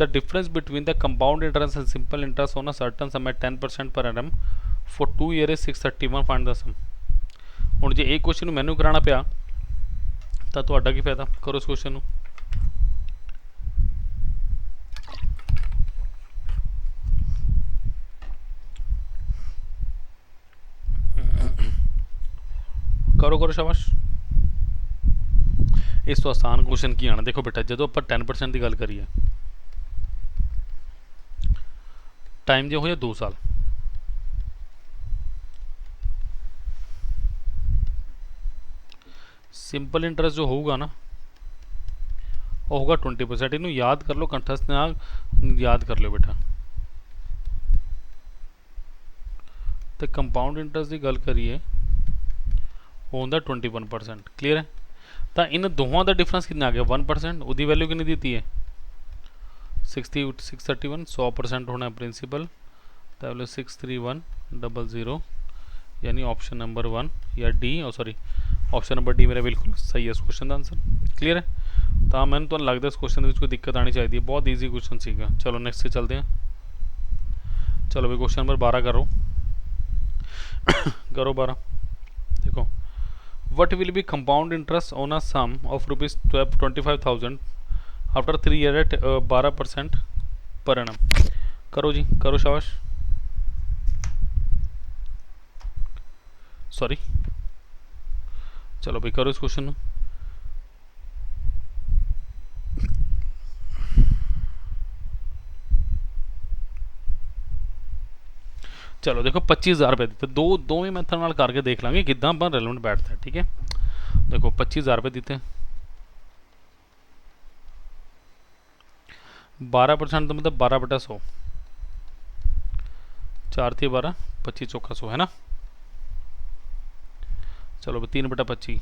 the difference between the compound interest and simple interest on a certain sum at 10% per annum for 2 years is 631 find the sum ਹੁਣ ਜੇ ਇਹ ਕੁਐਸਚਨ ਨੂੰ ਮੈਨੂੰ ਕਰਾਉਣਾ ਪਿਆ ਤਾਂ ਤੁਹਾਡਾ ਕੀ ਫਾਇਦਾ ਕਰੋ ਇਸ ਕੁਐਸਚਨ ਨੂੰ करो करो शाबाश इस तो आसान क्वेश्चन की आना देखो बेटा जो आप 10% की गल करिए टाइम जो हो जाए 2 साल सिंपल इंटरेस्ट जो होगा ना वो होगा 20%। इनू याद कर लो कंठस्थ नाल याद कर लो बेटा तो कंपाउंड इंटरेस्ट की गल करिए वो होंदा 21% क्लियर है तो इन दोवां का डिफरेंस कितना आ गया 1% उसकी वैल्यू कितनी दी है 631 100% होना है प्रिंसिपल तो वैल्यू 63100 यानी ऑप्शन नंबर 1 या D sorry option number D मेरा बिल्कुल सही है इस क्वेश्चन का आंसर क्लियर है तो मैंने तो लगता है इस क्वेश्चन में कोई दिक्कत आनी चाहिए बहुत ईजी क्वेश्चन सीगा चलो नेक्स्ट से चलते हैं चलो भाई क्वेश्चन नंबर 12 करो करो 12 देखो what will be compound interest on a sum of rupees 25,000 after 3 years at 12% per annum करो जी करो शाबाश सॉरी चलो भाई करो इस क्वेश्चन चलो देखो 25,000 रुपये दिते दो ही मैथड नाल करके देख लांगे कितना अपन रेलेवेंट बैठता है ठीक है देखो 25,000 रुपये दिते 12% तो मतलब 12/100 4 थी 12 25 चौका 100 है ना चलो 3/25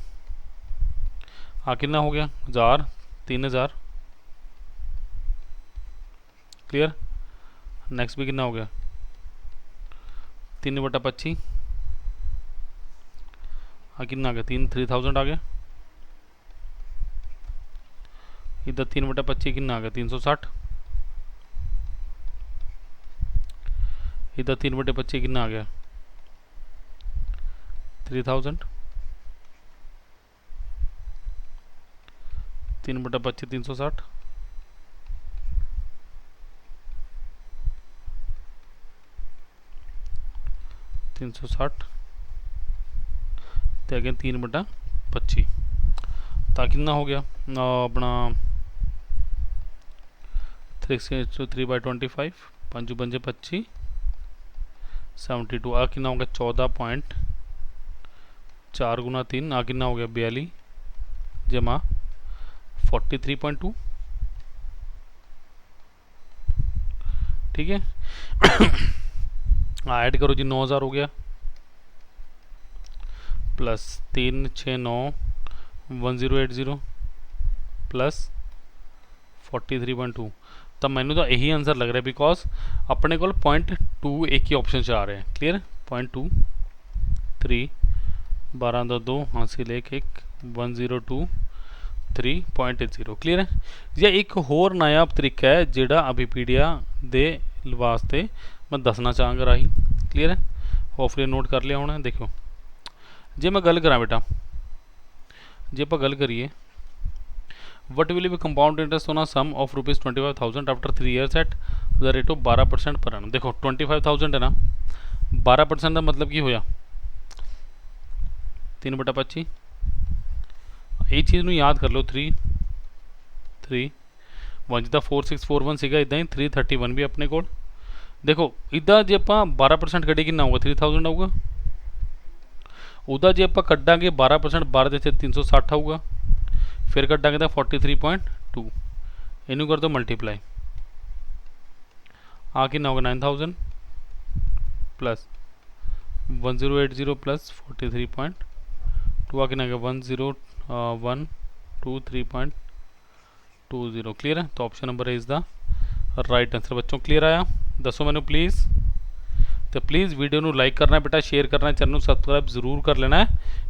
हाँ कितना हो गया 1000 3000 क्लियर नेक्स्ट भी कितना हो गया 3/25 हाँ कितना आ गया 3000 आ गया इधर 3/25 कितना आ गया 360 इधर 3/25 कितना आ गया 3000 3/25 360 360 तो अगेन 3/25 तो कितना हो गया अपना 3/25 5 5 25 72 आ कितना हो गया 14.4 गुना 3 आ कितना हो गया 42 जमा 43.2 ठीक है ऐड करो जी 9000 हो गया प्लस 3691,080 प्लस 43.2 तो मैनू तो यही आंसर लग रहा है बिकॉज अपने को 0.2 एक ही ऑप्शन से आ रहे हैं क्लियर 0.2 3 12 दो 2 हासिल 1 1 102 3.80 क्लियर है या एक होर नया तरीका है जेड़ा अबीपीडिया दे वास्ते मैं दसना चाहांगा राही क्लियर है होपफुली नोट कर लिया होना देखो जे मैं गल करा बेटा जे आप गल करिए what will be compound interest होना sum of rupees 25,000 after 3 years at the rate of 12% per annum देखो 25,000 है ना 12% का मतलब की होया 3/25 ये चीज़ नू याद कर लो 3 3 1 जिदा 4641 सीगा इदा ही 331 भी अपने को देखो इदा जे आप 12% कटे कितना होगा 3000 आऊगा उदा जे आप कटांगे 12% 12 जैसे 360 आऊगा फिर कटांगे तो 43.2 इनू कर दो मल्टीप्लाई आ कितना होगा 9000 प्लस 1080 प्लस 43.2 आ कितना 101 23.20 क्लियर है। तो option number is the right answer. बच्चों क्लियर आया? दसो मैनू प्लीज़। तो प्लीज़ वीडियो ਨੂੰ लाइक करना बेटा, शेयर करना, चैनल ਨੂੰ सबसक्राइब जरूर कर लेना है,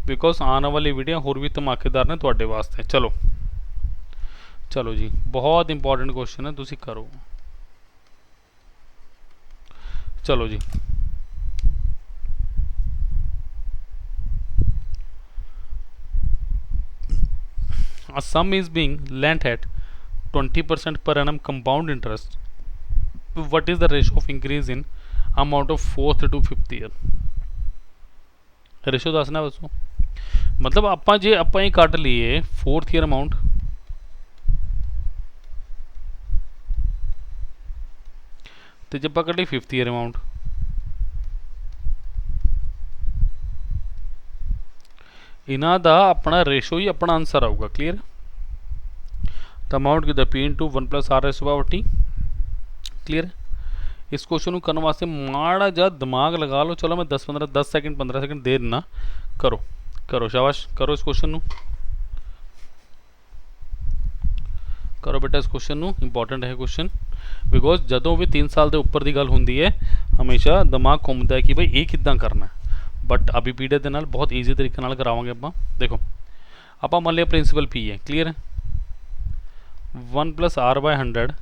बिकॉज आने वाली वीडियो होर भी धमाकेदार ने ਤੁਹਾਡੇ वास्ते। चलो चलो जी, बहुत इंपॉर्टेंट क्वेश्चन है, तुसी करो। चलो जी, a sum is being lent at 20% per annum compound interest. What is the ratio of increase in amount of 4th to 5th year? Ratio दसना बसो, मतलब आप जे आप कट लीए 4th ईयर अमाउंट तो जे आप कट ली 5th ईयर अमाउंट, इन्हों का अपना रेशो ही अपना आंसर आऊगा। क्लीयर? तो अमाउंट कि P × 1 + R/T। क्लीयर? इस क्वेश्चन को करने वास्ते माड़ा जा दिमाग लगा लो। चलो मैं 10 सेकंड 15 सेकंड दे देना, करो करो, शाबाश करो इस क्वेश्चन को, करो बेटा इस क्वेश्चन को। इंपॉर्टेंट है क्वेश्चन, बिकॉज जदों भी 3 साल के उपर की गल होंदी है हमेशा दिमाग घूमता है कि भाई ये किदां करना है, बट अभी पीडीएफ के नाल बहुत ईजी तरीके नाल करावांगे आपां। देखो आप मान लिया प्रिंसीपल पी है। क्लीयर है? 1 + R/100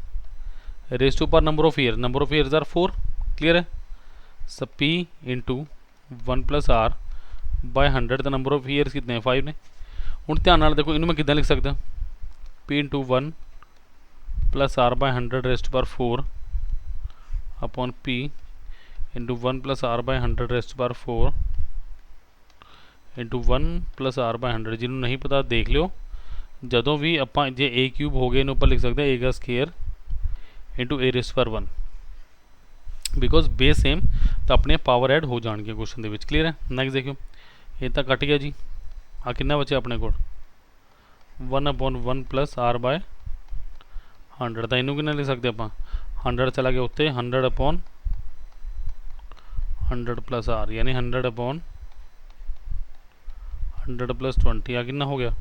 raise to power number of years are 4। Clear है? So P × 1 + R/100 the number of years कितने हैं? 5 ने। हुण ध्यान नाल देखो, इनू मैं किदां लिख सकदा? P × 1 + R/100 रेज़ टू पर 4 upon P × 1 + R/100 raise to पर 4 × 1 + R/100। जिन्होंने नहीं पता देख लियो, जदों भी आप जे A³ हो गए, इन उपर लिख सकते हैं A² × A⁻1, because base same तो अपने पावर ऐड हो जाएंगे क्वेश्चन के। क्लीयर है? नैक्सट देखियो, ये तो कट गया जी। आ कितना बचे अपने को? 1/1 + R/100। तो इनू कितना लिख सकते आप? 100 चला गया उत्ते, 100/100 + R, यानी 100/100 + 20। आ कितना हो गया?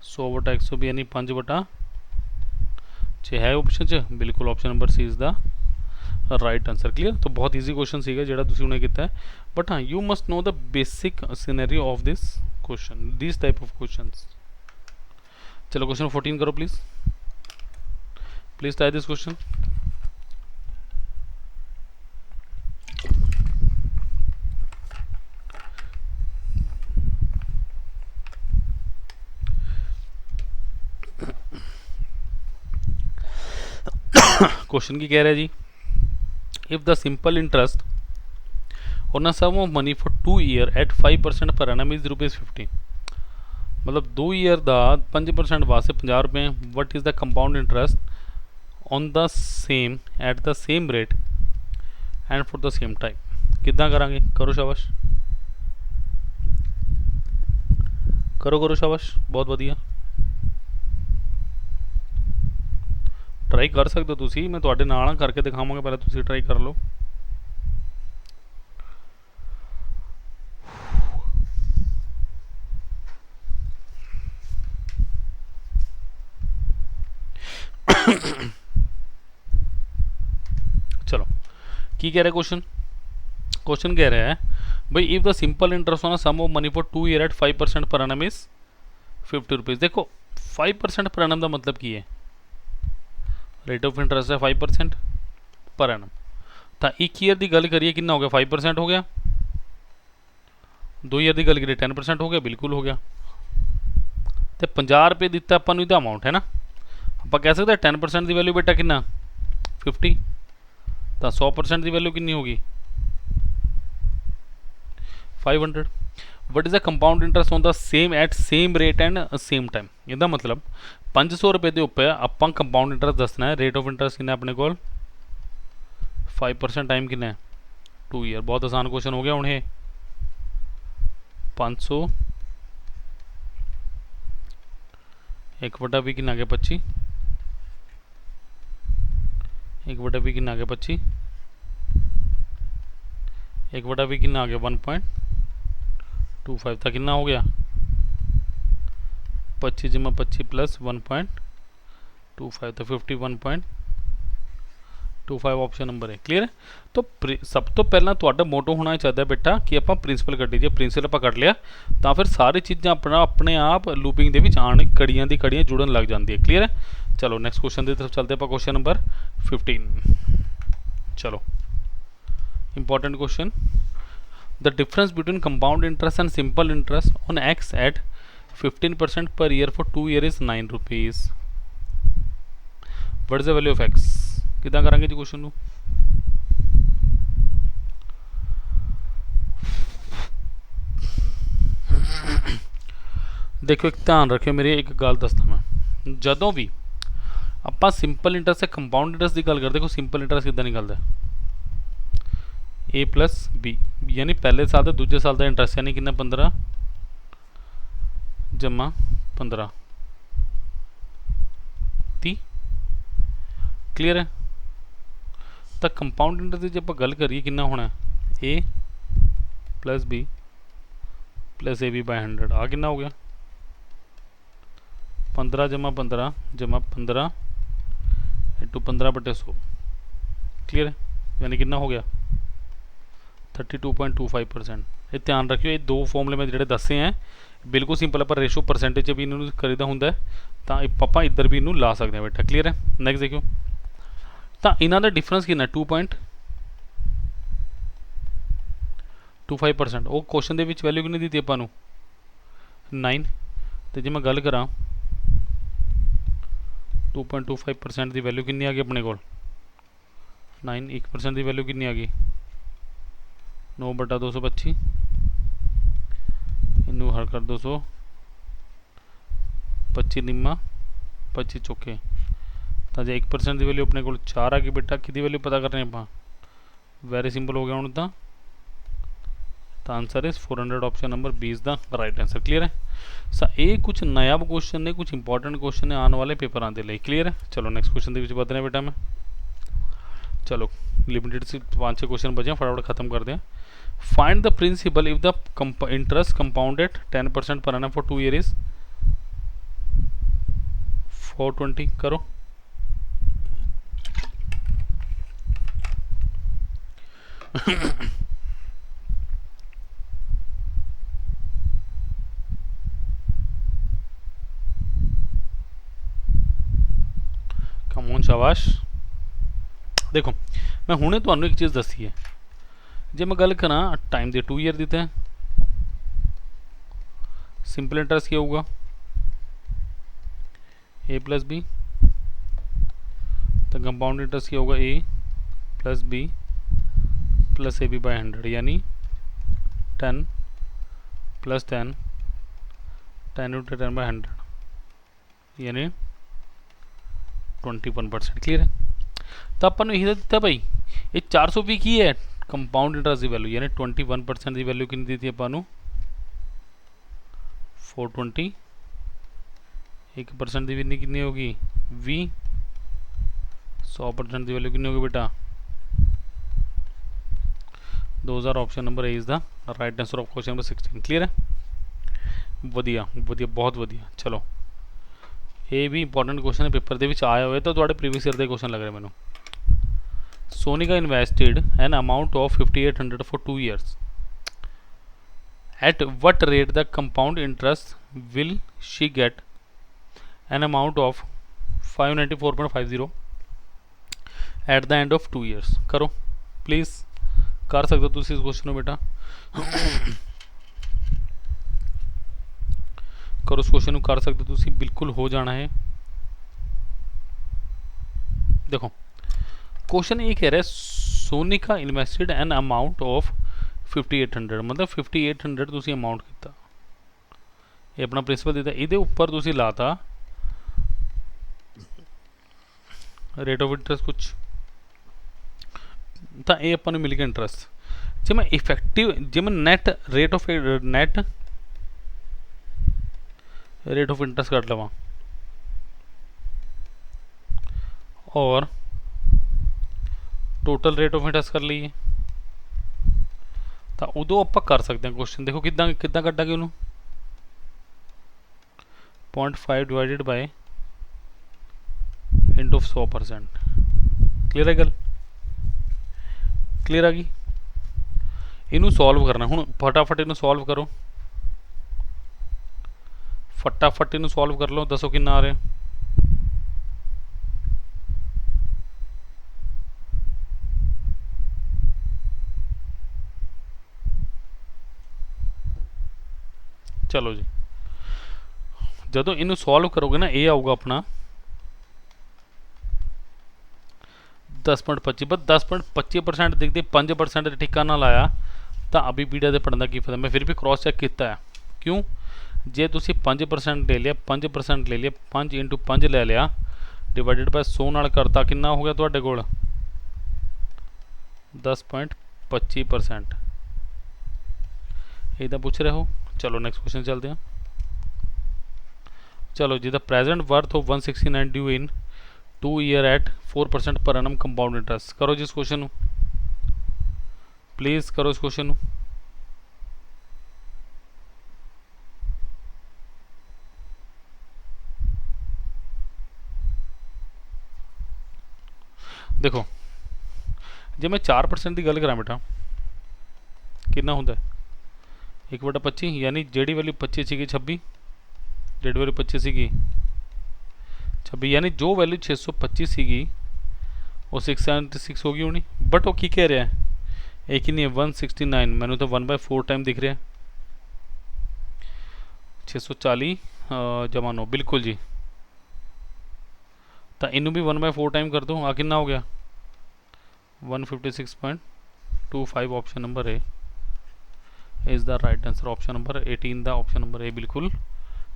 100/120, यानी 5/6 है ऑप्शन च। बिल्कुल option number C is the right answer. Clear? तो बहुत ईजी क्वेश्चन सीगा जिहड़ा तुसीं हुणे कीता है, बट हाँ you must know the basic scenario of this question, this type of questions. चलो क्वेश्चन 14 करो please, please try this question. Question की कह रहा है जी, if the simple interest on a sum of money for 2 year at 5% per annum is ₹50। मतलब 2 ईयर का 5% वास्ते 50 रुपये। What is the compound interest on the same at the same rate and for the same time. किदां करांगे? करो शाबाश, करो करो शाबाश, बहुत वधिया। ट्राई कर सकते हो तुसी, मैं तुहाडे नाल करके दिखावांगा, पहले तुसी ट्राई कर लो। चलो की कह रहा है क्वेश्चन? क्वेश्चन कह रहा है भाई if the simple interest on a sum of money for 2 year at 5% per annum is ₹50। देखो 5% पर एनम का मतलब की है? रेट ऑफ इंटरेस्ट है 5% पर एनम। तो 1 ईयर की गल करिए कितना हो गया? 5% हो गया। 2 ईयर की गल करिए 10% हो गया, बिल्कुल हो गया। तो 50 रुपये दिता अपन इसका अमाउंट है ना, आप कह सकते हैं 10% की वैल्यू बेटा कितना? 50। तो 100% की वैल्यू कितनी होगी? 500। What is the compound interest on the same at same rate and same time. इसका मतलब 500 रुपये के उपर आप कंपाउंड इंटरेस्ट दसना है। रेट ऑफ इंटरेस्ट कितना अपने को? 5%। टाइम कितना है? 2 ईयर। बहुत आसान क्वेश्चन हो गया हूँ ये। 500 1/20 कितना आ गया? 25। 1/20 कितना आ गया? 25। 1/20 कितना आ गया? 1.25। तो कितना हो गया? 25 जमा 25 प्लस 1.25 तो 51.25 ऑप्शन नंबर है। क्लीयर है। तो सब तो पहला ਤੁਹਾਡਾ ਮੋਟੋ ਹੋਣਾ ਚਾਹੀਦਾ ਬੇਟਾ ਕਿ ਆਪਾਂ ਪ੍ਰਿੰਸੀਪਲ ਕੱਢੀ ਜੇ ਪ੍ਰਿੰਸੀਪਲ ਆਪਾਂ ਕੱਢ ਲਿਆ ਤਾਂ ਫਿਰ ਸਾਰੀ ਚੀਜ਼ਾਂ ਆਪਣਾ ਆਪਣੇ ਆਪ ਲੂਪਿੰਗ ਦੇ ਵਿੱਚ ਆਣ ਕੜੀਆਂ ਦੀ ਕੜੀਆਂ ਜੁੜਨ ਲੱਗ ਜਾਂਦੀ ਹੈ। क्लियर है। चलो नेक्स्ट क्वेश्चन की तरफ चलते हैं। Question number 15। चलो important question. The difference between compound interest and simple interest on X at 15% per year for 2 year is 9 rupees. What is the value of X. कितना करांगे जी क्वेश्चन ਨੂੰ। देखो एक ध्यान रखियो मेरी एक गल दसदा मैं जदों भी ਆਪਾਂ ਸਿੰਪਲ ਇੰਟਰਸਟ ਤੇ ਕੰਪਾਊਂਡ ਇੰਟਰਸਟ ਦੀ ਗੱਲ ਕਰਦੇ। ਦੇਖੋ ਸਿੰਪਲ ਇੰਟਰਸਟ ਕਿੱਦਾਂ ਨਿਕਲਦਾ a प्लस b यानी पहले साल ਤੇ ਦੂਜੇ ਸਾਲ ਦਾ ਇੰਟਰਸਟ यानी कितना 15 जमा 15 30। क्लीयर है। तो कंपाउंड इंटरस्ट की जो आप गल करिए कितना होना a plus b plus A B by 100 आ कितना हो गया 15 जमा 15 इंटू 15/100। क्लियर है। यानी कितना हो गया 32.25%। ये ध्यान रखियो ये दो फॉर्मूले मैं जो दसे हैं बिल्कुल सिंपल पर रेशो परसेंटेज भी इन्होंने करीदा होंगे तो पापा इधर भी इनू ला सकते हैं बेटा। क्लीयर है। नैक्सट देखियो तो इन्हों का डिफरेंस कितना 2.25%। वो क्वेश्चन के वैल्यू कितनी दी थी आपू 9। तो जो मैं गल करा 2.25% की वैल्यू कितनी आ गई अपने को 9। 1% की वैल्यू कितनी आ गई 9/225 इनू हर कर 225 निम्मा 25 चौके तो जो 1% की वैल्यू अपने को 4 आ गई बेटा। कि वैल्यू पता करने आप वैरी सिंपल हो गया हूँ तो answer is 400 option number 20 the right answer. Clear है। ये कुछ नया क्वेश्चन ने कुछ इंपॉर्टेंट क्वेश्चन ने आने वाले पेपर के लिए। क्लियर है। चलो नेक्स्ट क्वेश्चन के बढ़ते हैं बेटा मैं। चलो लिमिटेड से 5-6 क्वेश्चन बचे फटाफट खत्म कर दें। Find the principal if the interest compounded 10% per annum for 2 year is 420। करो कमोन शाबाश। देखो मैं हुणे तुहानू एक चीज़ दसी है जे मैं गल करा टाइम दे 2 ईयर दिते हैं सिंपल इंटरेस्ट क्या होगा a प्लस बी तो कंपाउंड इंटरेस्ट क्या होगा a plus B plus A B by 100 यानी 10 प्लस 10 इंटू 10 बाय 100 यानी 21%। क्लियर है। तो अपन यही दिता भाई ये 420 की है कंपाउंड इंटरेस्ट की वैल्यू यानी 21% की वैल्यू कितनी दी थी अपन 420। 1% की वैल्यू कितनी होगी 20। 100% की वैल्यू कितनी होगी बेटा 2000 option number A is the right answer of question number 16। Clear है। वधिया वधिया बहुत वधिया। चलो ये भी इंपॉर्टेंट क्वेश्चन है पेपर के आया हुए तो थोड़े प्रीवियस ईयर के क्वेश्चन लग रहे मैंने। Sonika invested an amount of 5800 for 2 years at what rate the compound interest will she get an amount of 594.50 at the end of 2 years. करो प्लीज़ कर सकते हो तुम इस क्वेश्चन को बेटा। करो उस क्वेश्चन को कर सकते हो तुम बिल्कुल हो जाना है। देखो क्वेश्चन ये कह रहा है Sonika invested an amount of 5800 मतलब 5800 तुम अमाउंट किया ये अपना प्रिंसिपल दिता ये उपर तुम लाता रेट ऑफ इंटरेस्ट कुछ तो ये अपन मिल गया इंटरेस्ट। जो मैं इफेक्टिव जो मैं net rate of interest cut लवा और टोटल रेट ऑफ इंटरेस्ट कर लीए तो उदों आप कर सकते हैं क्वेश्चन। देखो किदा किदा कटांगे उन्होंने 0.5 डिवाइडेड बाय इंटू 100%। क्लियर है गल? क्लियर आ गई? इनू सॉल्व करना हूँ, फटाफट इनू सॉल्व करो, फटाफट इनू सॉल्व कर लो, दसो कितना आ रहा है। चलो जी, ਜਦੋਂ ਇਹਨੂੰ ਸੋਲਵ ਕਰੋਗੇ ਨਾ ਇਹ ਆਊਗਾ ਆਪਣਾ 10.25, ਬਸ 10.25% ਦਿਖਦੇ 5% ਦੇ ਠਿਕਾਣਾ ਲਾਇਆ ਤਾਂ ਅਭੀ ਵੀਡੀਓ ਦੇ ਪੜਨ ਦਾ ਕੀ ਫਾਇਦਾ। ਮੈਂ ਫਿਰ ਵੀ ਕ੍ਰੋਸ ਚੈੱਕ ਕੀਤਾ ਹੈ, ਕਿਉਂ? ਜੇ ਤੁਸੀਂ 5% ਲੈ ਲਿਆ, 5% ਲੈ ਲਿਆ, 5 × 5 ਲੈ ਲਿਆ ਡਿਵਾਈਡਡ ਬਾਈ 100 ਨਾਲ ਕਰਤਾ, ਕਿੰਨਾ ਹੋ ਗਿਆ ਤੁਹਾਡੇ ਕੋਲ 10.25%। ਇਹਦਾ ਪੁੱਛ ਰਹੇ ਹੋ। ਚਲੋ ਨੈਕਸਟ क्वेश्चन चलते हैं। चलो जी, the present worth of 169 due in 2 year at 4% per annum compound interest. करो जी इस क्वेश्चन, प्लीज़ करो इस क्वेश्चन। देखो जे मैं 4% की गल करा बेटा कितना होंगे 1/25, यानी जेडी वैल्यू 25 सी 26, जेडी वैल्यू 25 सी 26, यानी जो वैल्यू 625 सी वो 676 होगी होनी। बट वो की कह रहा है एक ही नहीं है 169, मैंने तो 1/4 टाइम दिख रहा है 640 जमा 9, बिल्कुल जी। तो इनू भी 1/4 टाइम कर दो, आ कितना हो गया 156.25। Option number A is the right answer. Option number 18 the option number A बिल्कुल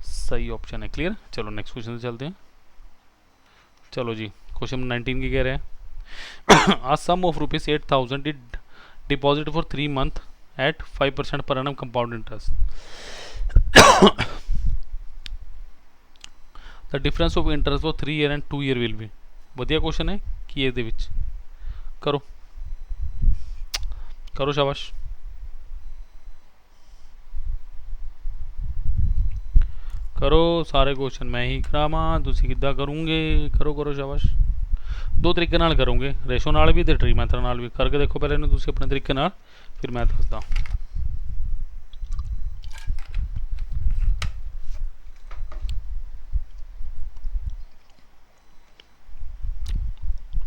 सही ऑप्शन है। क्लियर? चलो नेक्स्ट क्वेश्चन से चलते हैं। चलो जी, क्वेश्चन नंबर 19 की कह रहे हैं a sum of ₹8,000 did deposit for 3 month at 5% per annum compound interest. The difference of interest for 3 year and 2 year will be. वधिया क्वेश्चन है कि ये करो करो शाबाश। करो सारे क्वेश्चन मैं ही करावा, तुसी किद्दां करोगे? करो करो शाबाश। दो तरीके नाल करोगे, रेशो नाल भी ते ट्री मैथड नाल भी। करके देखो पहले इन्हूं तुसी अपने तरीके नाल, फिर मैं दसदा।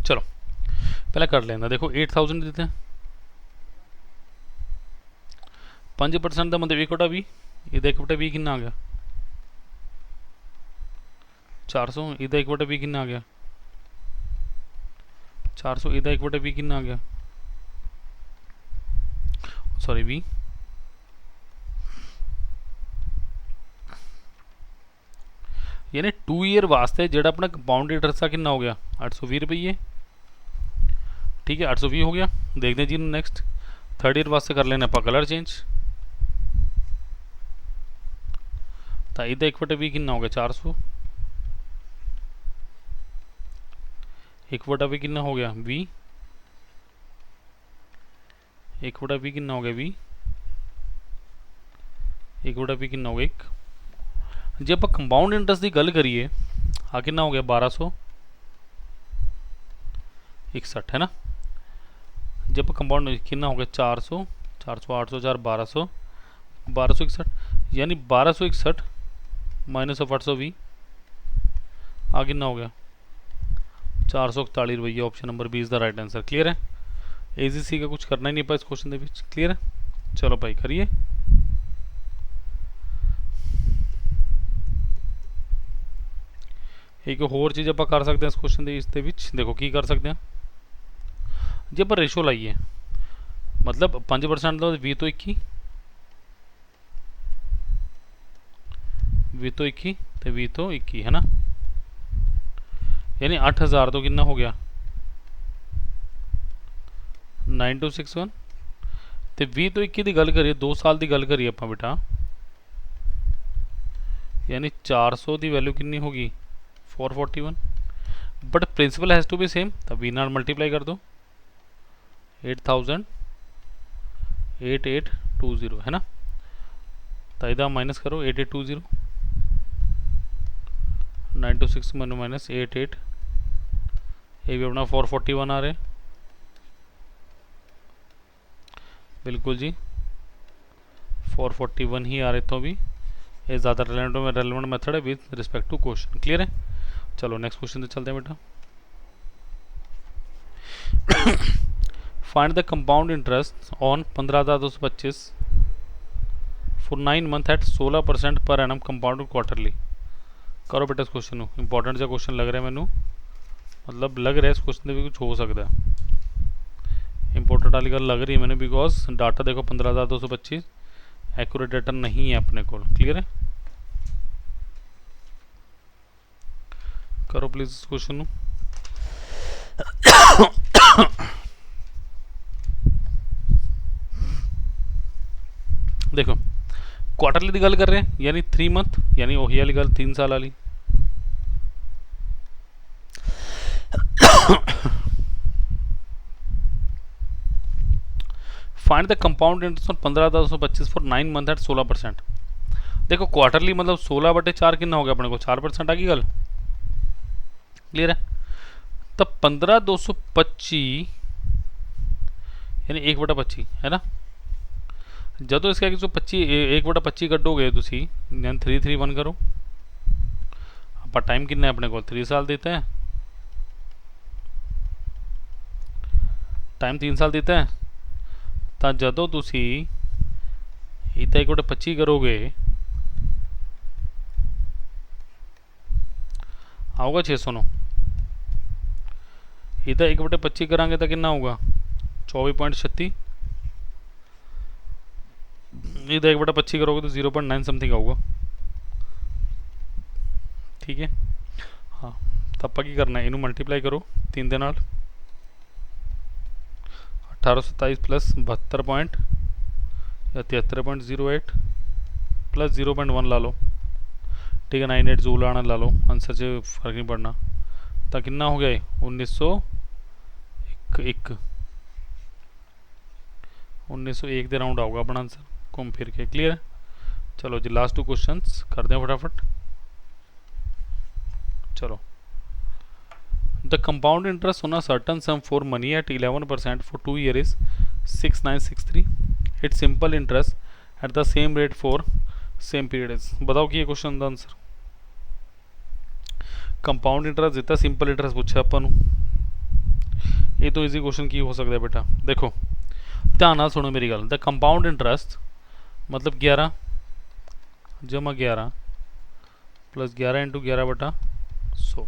चलो पहले कर लेना। देखो 8,000 देते हैं, 5% का मतलब 1/20, ये 1/20 कितना आ गया 400, इधर 1/20 कितना आ गया 400, इधर 1/20 कितना आ गया सॉरी 20, यानी 2 ईयर वास्ते जो अपना कंपाउंड इंटरेस्ट था कितना हो गया 820 रुपये। ठीक है 820 हो गया। देखते हैं जी नेक्स्ट 3rd ईयर वास्ते कर लेना आप कलर चेंज। तो इधर 1/20 कितना हो गया 400, 1/20 कितना हो गया 20, 1/20 कितना हो गया 20, 1/20 कितना हो गया 1। जे आप कंपाउंड इंटरेस्ट की गल करिए आ कितना हो गया 1261 है ना। जब कंपाउंड कितना हो गया 400, 400 800 4 1200, 1261, यानी 1261 माइनस ऑफ 820 आ कितना हो गया 441 रुपये। Option number B is the right answer. Clear है? इजी सी का कुछ करना ही नहीं पाया इस क्वेश्चन के बीच। क्लियर है? चलो भाई करिए। एक होर चीज़ आप कर सकते हैं इस क्वेश्चन के इसके बीच। देखो की कर सकते हैं जे आप रेशो लाइए, मतलब 5% का 20 तो 21, 20 तो 21 तो 20 तो 21 है ना, यानी 8000 तो कितना हो गया 9261 तो 20 तो 21 की गल करिए 2 साल की गल करिए आप बेटा, यानी 400 की वैल्यू कितनी होगी 441। But principal has to be same, तो 20 नाल मल्टीप्लाई कर दो 8820 है ना। तो इधर माइनस करो 8820, 926 माइनस 88, ये भी अपना 441 आ रहे, बिल्कुल जी 441 ही आ रहे, तो भी ये ज़्यादा रेलेवेंट मेथड है with respect to question. Clear है? चलो नेक्स्ट क्वेश्चन से चलते हैं बेटा। Find the compound interest on 15,225 for 9 month at 16% per annum compound quarterly. करो बेटा इस क्वेश्चन को, इंपॉर्टेंट सा क्वेश्चन लग रहा है मैनू, मतलब लग रहा है इस क्वेश्चन भी कुछ हो सकता है। इंपॉर्टेंट वाली गल लग रही है मैंने, बिकॉज डाटा देखो 15,225 एक्यूरेट डाटा नहीं है अपने को। क्लियर है? करो प्लीज इस क्वेश्चन। देखो क्वार्टरली की गल कर रहे हैं, यानी 3 मंथ, यानी वही वाली गल 3 साल वाली। Find the compound interest on 15,225 for 9 month at 16%। देखो क्वार्टरली मतलब 16/4 कितना हो गया अपने को, 4% आ गई गल। क्लियर है? तब 15,225 यानी 1/25 है ना। जो इसका 1/25 कटोगे तुसी, 331 करो। आप टाइम कितना है अपने को, 3 साल देते हैं, टाइम 3 साल देता है। तो जो तुसी इतना 1/25 करोगे आऊगा 609। इधर 1/25 करांगे तो कितना होगा, 24.36। इधर 1/25 करोगे तो 0.9 समथिंग आऊगा। ठीक है? हाँ, तो आप की करना है, इनू मल्टीप्लाई करो 3 दे नाल, 1827 प्लस 72 पॉइंट या 73.08 प्लस 0.1 ला लो। ठीक है, 98 जो लाना ला लो, आंसर से फर्क नहीं पड़ना। तो कितना हो गया, 1901 दे राउंड आऊगा अपना आंसर घूम फिर के। क्लियर है? चलो जी लास्ट 2 क्वेश्चंस कर दें फटाफट। चलो, the compound interest on a certain sum for money eight 11% for 2 year is 6963। It's simple interest eight the same rate for same period is. बताओ कि ये क्वेश्चन का आंसर। कंपाउंड इंटरेस्ट देता, सिंपल इंटरेस्ट पूछा अपन, ये तो इजी क्वेश्चन की हो सकता है बेटा। देखो ध्यान नाल सुनो मेरी गल। द कंपाउंड इंटरेस्ट मतलब 11 जमा 11 प्लस 11 इंटू 11/100,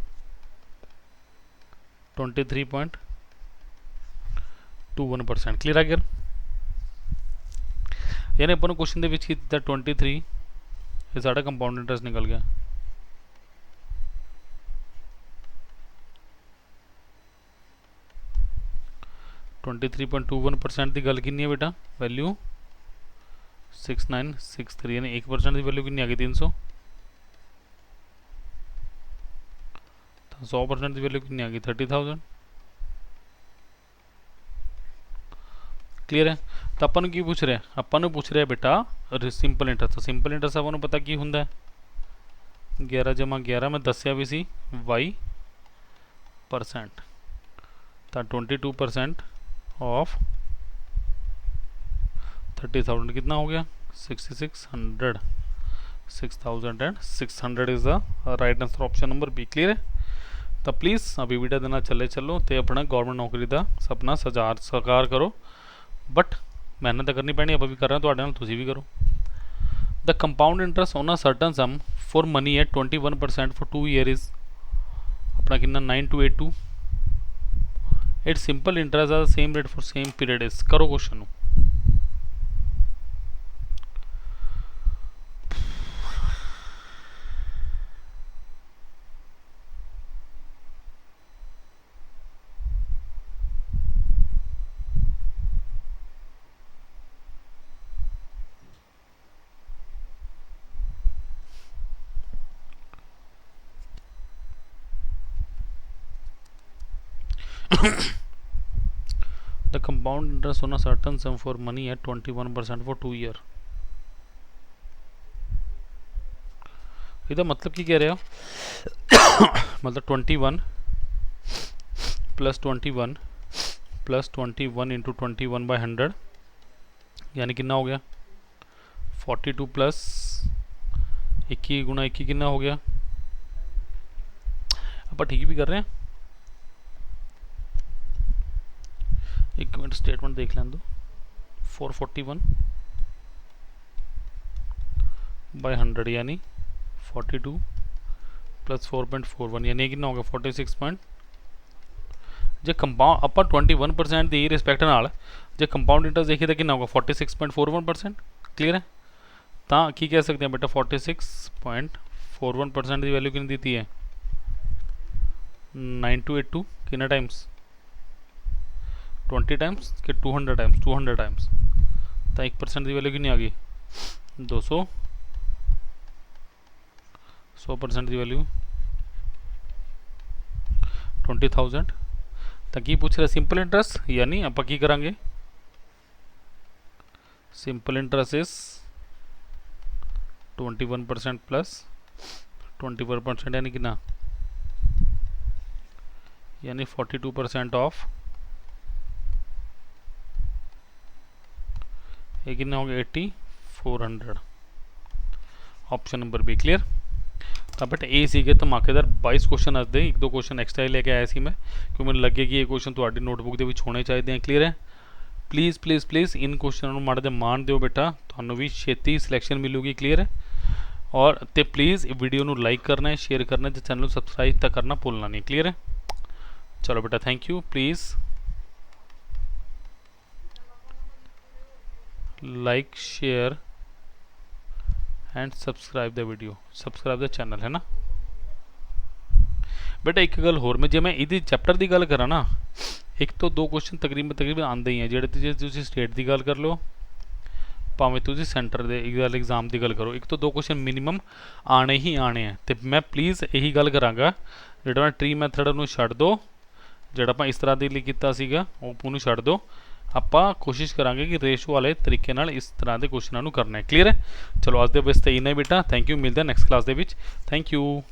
23.21%। क्लियर आ गया? यानी अपन क्वेश्चन के 23 ये साढ़ा कंपाउंड इंटरेस्ट निकल गया। %23.21 की गल कितनी है बेटा, वैल्यू 6963, यानी 1% की वैल्यू कितनी आ गई 300। 100% की वैल्यू कितनी आ गई 30,000। क्लियर है? तो अपन की पूछ रहे हैं, अपन पूछ रहे हैं बेटा सिंपल इंटरेस्ट। तो सिंपल इंटरेस्ट अपन पता की होंगे 11 जमा 11 में दसिया भी सी y परसेंट, तो 22% ऑफ 30,000 कितना हो गया 6600। 6600 is the right answer, option number B. Clear है? तो प्लीज़ अभी वीडियो देना चलो तो अपना गवर्नमेंट नौकरी का सपना साकार करो। बट मेहनत तो करनी पैनी, अब भी कर रहे हैं तो तुसी भी करो। The compound interest on a certain sum for money at 21% for 2 year is अपना कितना 9282। It's simple interest are same rate for same period is. करो question. The compound interest on a certain sum for money at 21% for 2 year। इधर मतलब की कह रहे हो मतलब 21 प्लस 21 इंटू 21/100 यानी कितना हो गया 42 प्लस 21 गुणा 21 कितना हो गया। आप ठीक भी कर रहे हैं, एक मिनट स्टेटमेंट देख लें दो। 441/100 यानी 42 प्लस 4.41 यानी कितना हो गया 46 पॉइंट। जो कंपाउंड ਆਪਾਂ 21% ਦੀ ਰਿਸਪੈਕਟ ਨਾਲ ਜੇ ਕੰਪਾਊਂਡ ਇੰਟਰਸਟ ਦੇਖੀਏ ਤਾਂ ਕਿੰਨਾ ਹੋਗਾ 46.41%। ਕਲੀਅਰ ਹੈ, ਤਾਂ ਕੀ ਕਹਿ ਸਕਦੇ ਹਾਂ ਬੇਟਾ 46.41% ਦੀ ਵੈਲਿਊ ਕਿੰਨੀ ਦਿੱਤੀ ਹੈ 9282 ਕਿੰਨਾ ਟਾਈम्स 20 टाइम्स कि 200 टाइम्स 200 टाइम्स तो 1% की वैल्यू कितनी आ गई 200 100% की वैल्यू 20,000। तो की पूछ रहा सिंपल इंटरेस्ट यानी आप की करांगे सिंपल इंटरेस्ट इज 21% प्लस 24% यानी कितना यानी 42% ऑफ ये कितना हो गया 8400 ऑप्शन नंबर बी। क्लियर। तो बेटा ए सी के धमाकेदार 22 क्वेश्चन अज दे, एक दो क्वेश्चन एक्सट्रा ही लेके आया सी मैं क्योंकि मैंने लगे कि ये क्वेश्चन थोड़ी नोटबुक के होने चाहिए हैं। क्लीयर है, प्लीज़ प्लीज़ प्लीज़ इन क्वेश्चनों को माड़ा जिहा मान दिओ बेटा, तुहानूं भी छेती सिलेक्शन मिलूगी। क्लीयर है, और तो प्लीज़ वीडियो को लाइक करना है, शेयर करना है, चैनल को सबसक्राइब तो करना भूलना नहीं। क्लीयर है, चलो बेटा thank you. Please like share and subscribe the video, subscribe the channel है ना बेटा। एक गल होर मैं जे मैं इहदी चैप्टर की गल करा ना, एक तो दो क्वेश्चन तकरीबन आते ही हैं जेह्ड़े जे तुसीं स्टेट की गल कर लो भावें तुसीं सेंटर दे एग्जाम की गल करो, एक तो दो क्वेश्चन मिनीमम आने ही आने हैं। तो मैं प्लीज़ यही गल करांगा जिहड़ा मैं ट्री मैथड नूं छड्ड दो, जिहड़ा आपां इस तरह दे लई कीता सीगा ओनूं छड्ड दो। ਆਪਾਂ कोशिश करांगे कि रेशो वाले तरीके नाल इस तरह के क्वेश्चनों करना है। क्लीयर है, चलो आज दे वास्ते इन्ना ही बेटा। थैंक यू, मिलते हैं next class they which. Thank you.